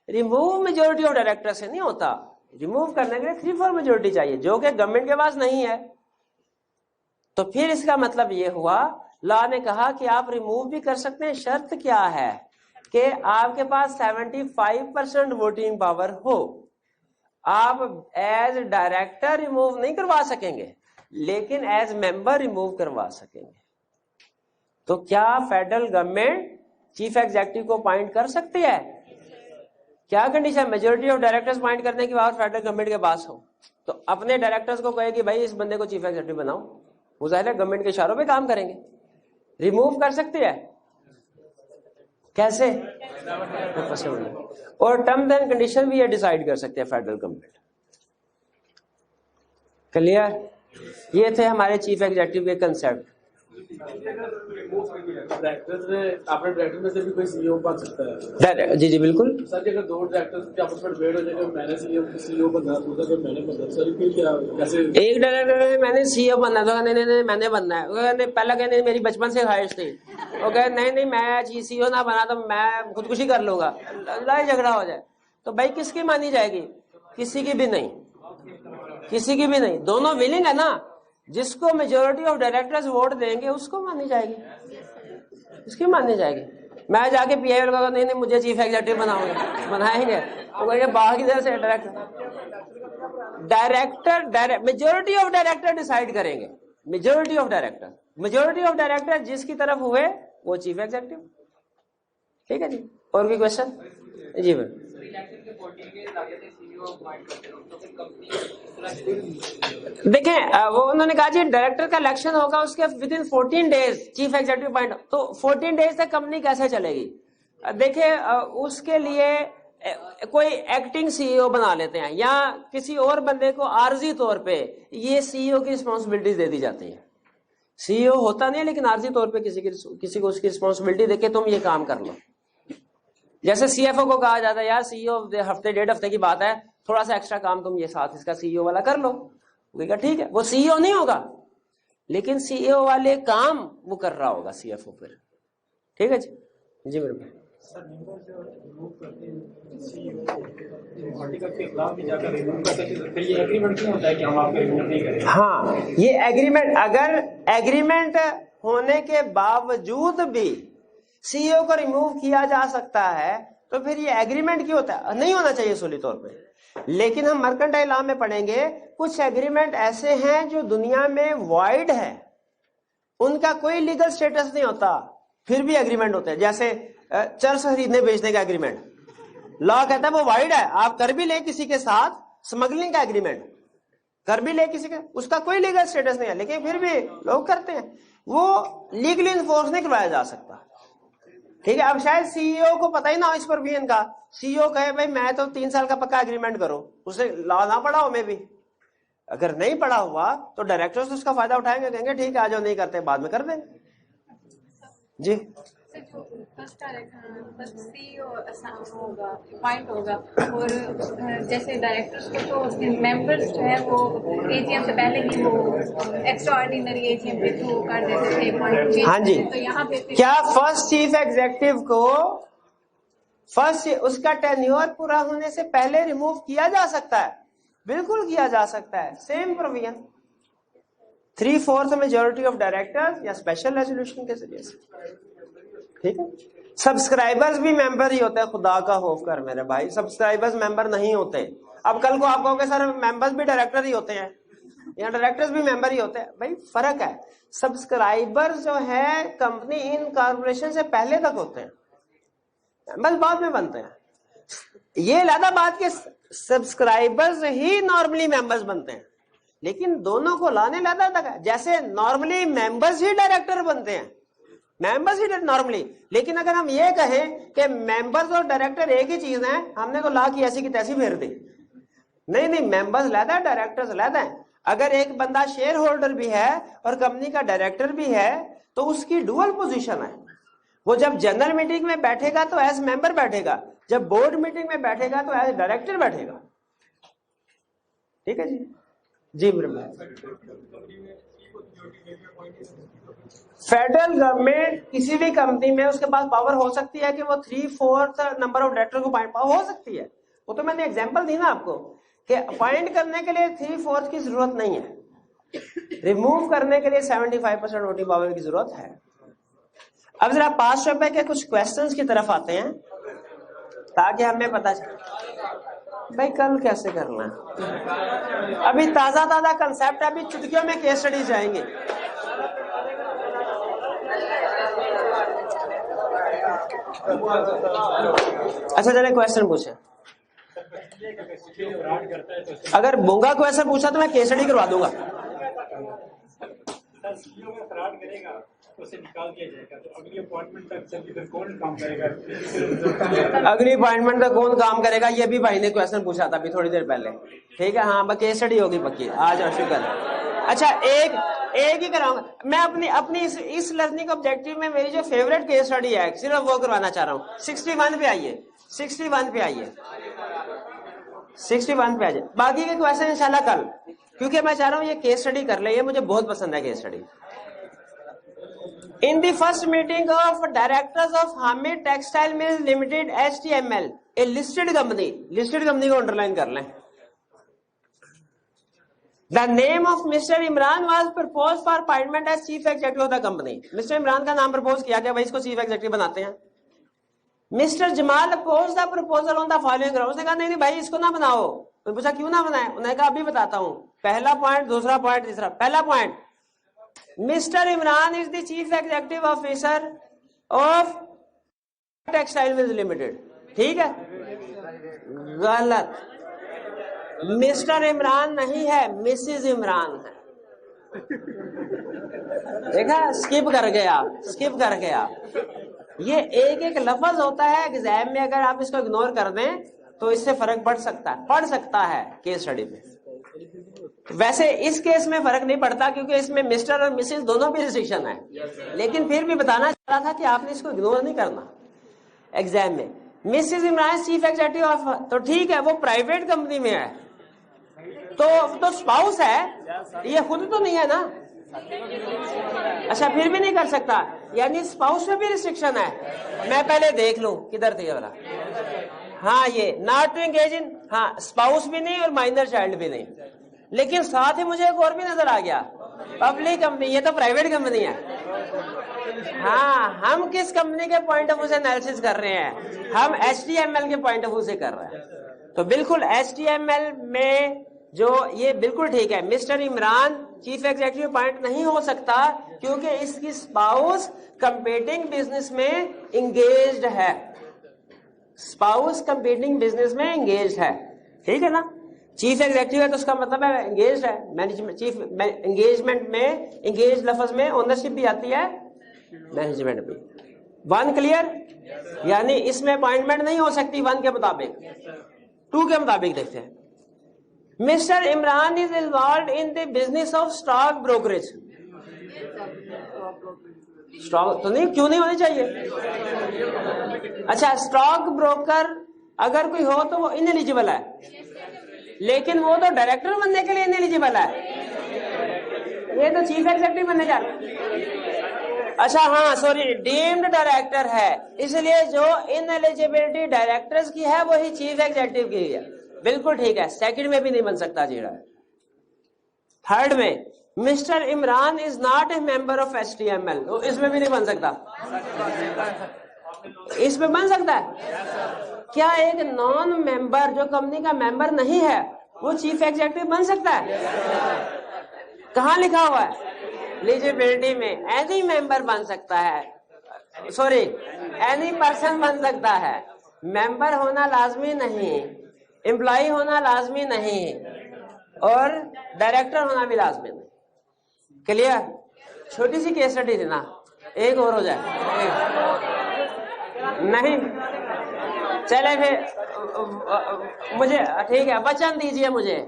Speaker 1: रिमूव मेजोरिटी ऑफ डायरेक्टर से नहीं होता। रिमूव करने के लिए 3/4 मेजोरिटी चाहिए, जो कि गवर्नमेंट के पास नहीं है। तो फिर इसका मतलब ये हुआ, लॉ ने कहा कि आप रिमूव भी कर सकते हैं, शर्त क्या है कि आपके पास 75% वोटिंग पावर हो। आप एज डायरेक्टर रिमूव नहीं करवा सकेंगे, लेकिन एज मेंबर रिमूव करवा सकेंगे। तो क्या फेडरल गवर्नमेंट चीफ एग्जेक्टिव को अपॉइंट कर सकती है? क्या condition? Majority of directors appoint करने के बाद फेडरल गवर्नमेंट के पास हो तो अपने डायरेक्टर्स को कहे कि भाई इस बंदे को चीफ एग्जेक्टिव बनाओ, वो जाहिर है गवर्नमेंट के इशारों पे काम करेंगे। रिमूव कर सकती है कैसे? और टर्म्स एंड कंडीशन भी ये डिसाइड कर सकते हैं फेडरल गवर्नमेंट। क्लियर? ये थे हमारे चीफ एग्जेक्टिव के कंसेप्ट।
Speaker 2: आपने डायरेक्टर में से भी कोई सीईओ बन सकता है?
Speaker 1: जी जी बिल्कुल
Speaker 2: सर, अगर दो डायरेक्टर के आपस में डिबेट हो जाएगा, मैंने सीईओ बनना, दूसरा मैंने बनना, सर फिर क्या कैसे?
Speaker 1: एक डायरेक्टर मैंने सीईओ बनना था, नहीं मैंने बनना है, पहला कहने मेरी बचपन से ख्वाहिश थी, वो कहे नहीं मैं सीईओ ना बना तो मैं खुदकुशी कर लूंगा, लड़ाई झगड़ा हो जाए। तो भाई किसकी मानी जाएगी? किसी की भी नहीं, किसी की भी नहीं। दोनों विलिंग है ना, जिसको मेजोरिटी ऑफ डायरेक्टर्स वोट देंगे उसको मानी जाएगी, उसकी मानी जाएगी। मैं जाके पीआई वाले को नहीं मुझे चीफ एग्जेक्टिव बनाओगे, बनाएंगे वो कहेंगे बाहर की तरफ से director majority of director decide करेंगे। मेजोरिटी ऑफ डायरेक्टर जिसकी तरफ हुए वो चीफ एग्जेक्टिव। ठीक है जी, और भी क्वेश्चन? जी भाई। देखें वो उन्होंने कहा जी डायरेक्टर का इलेक्शन होगा, उसके within 14 days chief executive appoint, तो 14 डेज तक कंपनी कैसे चलेगी? देखिए उसके लिए कोई एक्टिंग सीईओ बना लेते हैं या किसी और बंदे को आर्जी तौर पे ये सीईओ की रिस्पॉन्सिबिलिटी दे दी जाती है। सीईओ होता नहीं है लेकिन आर्जी तौर पे किसी को उसकी रिस्पॉन्सिबिलिटी देके तुम ये काम कर लो। जैसे सीएफओ को कहा जाता है यार सीईओ हफ्ते डेढ़ हफ्ते की बात है, थोड़ा सा एक्स्ट्रा काम तुम ये साथ इसका सीईओ वाला कर लो, वो ठीक है, वो सीईओ नहीं होगा लेकिन सीईओ वाले काम वो कर रहा होगा सीएफओ फिर। ठीक है जी, जी मेरे भाई। हाँ, ये एग्रीमेंट, अगर एग्रीमेंट होने के बावजूद भी सीईओ को रिमूव किया जा सकता है तो फिर ये एग्रीमेंट क्यों होता है? नहीं होना चाहिए सोली तौर पे। लेकिन हम मर्केंटाइल लॉ में पढ़ेंगे कुछ एग्रीमेंट ऐसे हैं जो दुनिया में वॉइड है, उनका कोई लीगल स्टेटस नहीं होता, फिर भी एग्रीमेंट होते हैं। जैसे चर्च खरीदने बेचने का एग्रीमेंट, लॉ कहता है वो वाइड है, आप कर भी ले किसी के साथ स्मगलिंग का एग्रीमेंट, कर भी ले किसी के, उसका कोई लीगल स्टेटस नहीं है लेकिन फिर भी लोग करते हैं, वो लीगली इन्फोर्स नहीं करवाया जा सकता। ठीक है, अब शायद सीईओ को पता ही ना हो इस प्रोविजन का, सीईओ कहे भाई मैं तो 3 साल का पक्का एग्रीमेंट करो, उसे लॉ ना पढ़ा हो, मैं भी अगर नहीं पढ़ा हुआ तो डायरेक्टर्स उसका फायदा उठाएंगे, कहेंगे ठीक है आज नहीं करते बाद में कर देंगे। जी
Speaker 3: होगा और जैसे डायरेक्टर्स को तो उसके मेंबर्स जो है वो एजीएम से पहले ही वो एक्स्ट्रा ऑर्डिनरी एजीएम पे थ्रू कर देते थे।
Speaker 1: हाँ जी,
Speaker 3: तो यहाँ पे
Speaker 1: क्या फर्स्ट चीफ एग्जेक्टिव को फर्स्ट उसका टेन्योर पूरा होने से पहले रिमूव किया जा सकता है? बिल्कुल किया जा सकता है, same provision 3/4 majority of directors या स्पेशल रेजोल्यूशन के जरिए से। ठीक है, सब्सक्राइबर्स भी मेंबर ही होते हैं, खुदा का खौफ कर मेरे भाई, सब्सक्राइबर्स मेंबर नहीं होते। अब कल को आप कहोगे सर मेंबर्स भी डायरेक्टर ही होते हैं या डायरेक्टर्स भी मेंबर ही होते हैं, भाई फर्क है। सब्सक्राइबर्स जो है कंपनी इन कॉर्पोरेशन से पहले तक होते हैं, मेंबर्स बाद में बनते हैं। ये लादा बात के सब्सक्राइबर्स ही नॉर्मली मेंबर्स बनते हैं, लेकिन दोनों को लाने लादा तक है। जैसे नॉर्मली मेंबर्स ही डायरेक्टर बनते हैं, मेंबर्स ही नॉर्मली, लेकिन अगर हम ये कहें कि मेंबर्स और डायरेक्टर एक ही चीज है, हमने तो ला की ऐसी की तैसी फेर दी। नहीं, मेंबर्स लहदा है, डायरेक्टर्स लहदा है। अगर एक बंदा शेयर होल्डर भी है और कंपनी का डायरेक्टर भी है तो उसकी डुअल पोजीशन है। वो जब जनरल मीटिंग में बैठेगा तो एज मेंबर बैठेगा, जब बोर्ड मीटिंग में बैठेगा तो एज डायरेक्टर बैठेगा। ठीक है जी, जी फेडरल गवर्नमेंट किसी भी कंपनी में उसके पास पावर हो सकती है कि वो 3/4 नंबर ऑफ डायरेक्टर को अपॉइंट हो सकती है। वो तो मैंने एग्जांपल दी ना आपको कि अपॉइंट करने के लिए 3/4 की जरूरत नहीं है, रिमूव करने के लिए 75% वोटिंग पावर की जरूरत है। अब जरा 5 रुपए के कुछ क्वेश्चंस की तरफ आते हैं ताकि हमें पता चले। भाई कल कैसे करना है? अभी ताजा ताजा कंसेप्ट है, अभी चुटकियों में केस स्टडी जाएंगे। अच्छा चले क्वेश्चन पूछे। अगर बोंगा क्वेश्चन पूछा तो मैं केस स्टडी करवा दूंगा।
Speaker 4: फ्रॉड करेगा तो उसे निकाल दिया जाएगा, तो अगली अपॉइंटमेंट तक कौन काम करेगा?
Speaker 1: अगली अपॉइंटमेंट तक कौन काम करेगा, ये भी भाई ने क्वेश्चन पूछा था अभी थोड़ी देर पहले। ठीक है, हाँ केस स्टडी होगी पक्की आज और शुक्र। अच्छा एक ही कराऊंगा मैं अपनी इस लर्निंग ऑब्जेक्टिव में। मेरी जो फेवरेट केस स्टडी है सिर्फ वो करवाना चाह रहा हूँ। 61 पे आइए, 61 पे आइए, 61 पे आ जाए। बाकी के क्वेश्चन इंशाल्लाह कल, क्योंकि मैं चाह रहा हूं ये केस स्टडी कर ले, ये मुझे बहुत पसंद है case study. In the first meeting of directors of Hamid textile mills limited HTML, a listed company को अंडरलाइन कर लें। The name of Mr Imran was propose for appointment as chief executive of the company. Mr Imran का नाम propose किया गया, भाई इसको chief executive बनाते हैं। Mr Jamal oppose the proposal on the following ground. उसने कहा नहीं भाई इसको ना बनाओ। तो पूछा क्यों ना बनाए? उन्होंने कहा अभी बताता हूं। पहला पॉइंट, दूसरा पॉइंट, तीसरा। पहला point, mister Imran is the chief executive officer of textile mills limited. ठीक है, गलत। मिस्टर इमरान नहीं है, मिसेज इमरान है। देखा, स्किप कर गया। ये एक लफ्ज होता है एग्जाम में, अगर आप इसको इग्नोर कर दें तो इससे फर्क पड़ सकता है केस स्टडी में। वैसे इस केस में फर्क नहीं पड़ता क्योंकि इसमें मिस्टर और मिसेज दोनों भी रिस्ट्रिक्शन है, लेकिन फिर भी बताना चाह रहा था कि आपने इसको इग्नोर नहीं करना एग्जाम में। Mrs Imran chief executive of, तो ठीक है वो प्राइवेट कंपनी में है तो स्पाउस है, ये खुद तो नहीं है ना। अच्छा फिर भी नहीं कर सकता, यानी स्पाउस में भी रिस्ट्रिक्शन है। मैं पहले देख लूं किधर थी वाला। हाँ ये नॉट टू एंगेज इन, हाँ स्पाउस भी नहीं और माइनर चाइल्ड भी नहीं, लेकिन साथ ही मुझे एक और भी नजर आ गया, पब्लिक कंपनी। ये तो प्राइवेट कंपनी है। हाँ, हम किस कंपनी के पॉइंट ऑफ व्यू से एनालिसिस कर रहे हैं? हम HTML के पॉइंट ऑफ व्यू से कर रहे हैं। तो बिल्कुल HTML में जो ये बिल्कुल ठीक है, mister Imran chief executive point नहीं हो सकता क्योंकि इसकी स्पाउस कंपीटिंग बिजनेस में इंगेज्ड है। स्पाउस कंपीटिंग बिजनेस में इंगेज्ड है, ठीक है ना। चीफ एग्जीक्यूटिव है तो उसका मतलब है इंगेज्ड है। मैनेजमेंट चीफ एंगेजमेंट में, इंगेज लफ्ज में ओनरशिप भी आती है, मैनेजमेंट भी। One clear? यानी इसमें अपॉइंटमेंट नहीं हो सकती वन के मुताबिक। टू के मुताबिक देखते हैं। Mister Imran is involve in the business of stock brokerage. Stock तो नहीं, क्यों नहीं होनी चाहिए? अच्छा, स्टॉक ब्रोकर अगर कोई हो तो वो इनएलिजिबल है, लेकिन वो तो डायरेक्टर बनने के लिए इनएलिजिबल है। ये तो चीफ एग्जीक्यूटिव बनने जा रहा है। अच्छा हाँ सॉरी, डीम्ड डायरेक्टर है, इसलिए जो इनएलिजिबिलिटी डायरेक्टर्स की है वही चीफ एग्जीक्यूटिव की है। बिल्कुल ठीक है, सेकंड में भी नहीं बन सकता जीरा। थर्ड में mister Imran is not a member of HTML, तो इसमें भी नहीं बन सकता। इसमें बन सकता है क्या? एक नॉन मेंबर जो कंपनी का मेंबर नहीं है वो चीफ एग्जीक्यूटिव बन सकता है? कहाँ लिखा हुआ है? एलिजिबिलिटी में। एनी मेंबर बन सकता है, सॉरी एनी पर्सन बन सकता है। मेंबर होना लाजमी नहीं, एम्प्लॉय होना लाजमी नहीं, और डायरेक्टर होना भी लाजमी नहीं। क्लियर? छोटी सी केस स्टडी थी ना, एक और हो जाए नहीं? चले फिर मुझे ठीक है, वचन दीजिए मुझे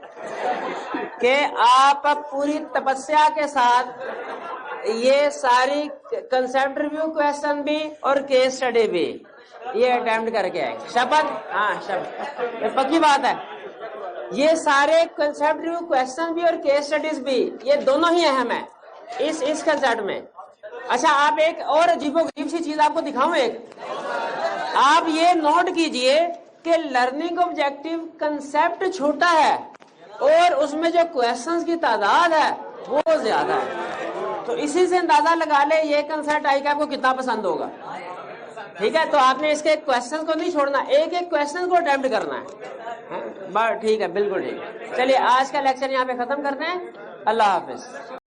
Speaker 1: कि आप पूरी तपस्या के साथ ये सारी कंसेप्ट रिव्यू क्वेश्चन भी और केस स्टडी भी ये अटेम्प्ट करके आएंगे। शपथ? हाँ शपथ, ये पक्की बात है। ये सारे कंसेप्ट रिव्यू क्वेश्चन भी और केस स्टडीज भी, ये दोनों ही अहम है इस कंसेप्ट में। अच्छा, आप एक और अजीबोगरीब सी चीज आपको दिखाऊं। एक आप ये नोट कीजिए कि लर्निंग ऑब्जेक्टिव कंसेप्ट छोटा है और उसमें जो क्वेश्चंस की तादाद है वो ज्यादा है। तो इसी से अंदाजा लगा ले ये कंसेप्ट आई का आपको कितना पसंद होगा। ठीक है, तो आपने इसके क्वेश्चन को नहीं छोड़ना, एक एक क्वेश्चन को अटेम्प्ट करना है। हाँ, ठीक है, बिल्कुल ठीक है। चलिए आज का लेक्चर यहाँ पे खत्म करते हैं। अल्लाह हाफिज।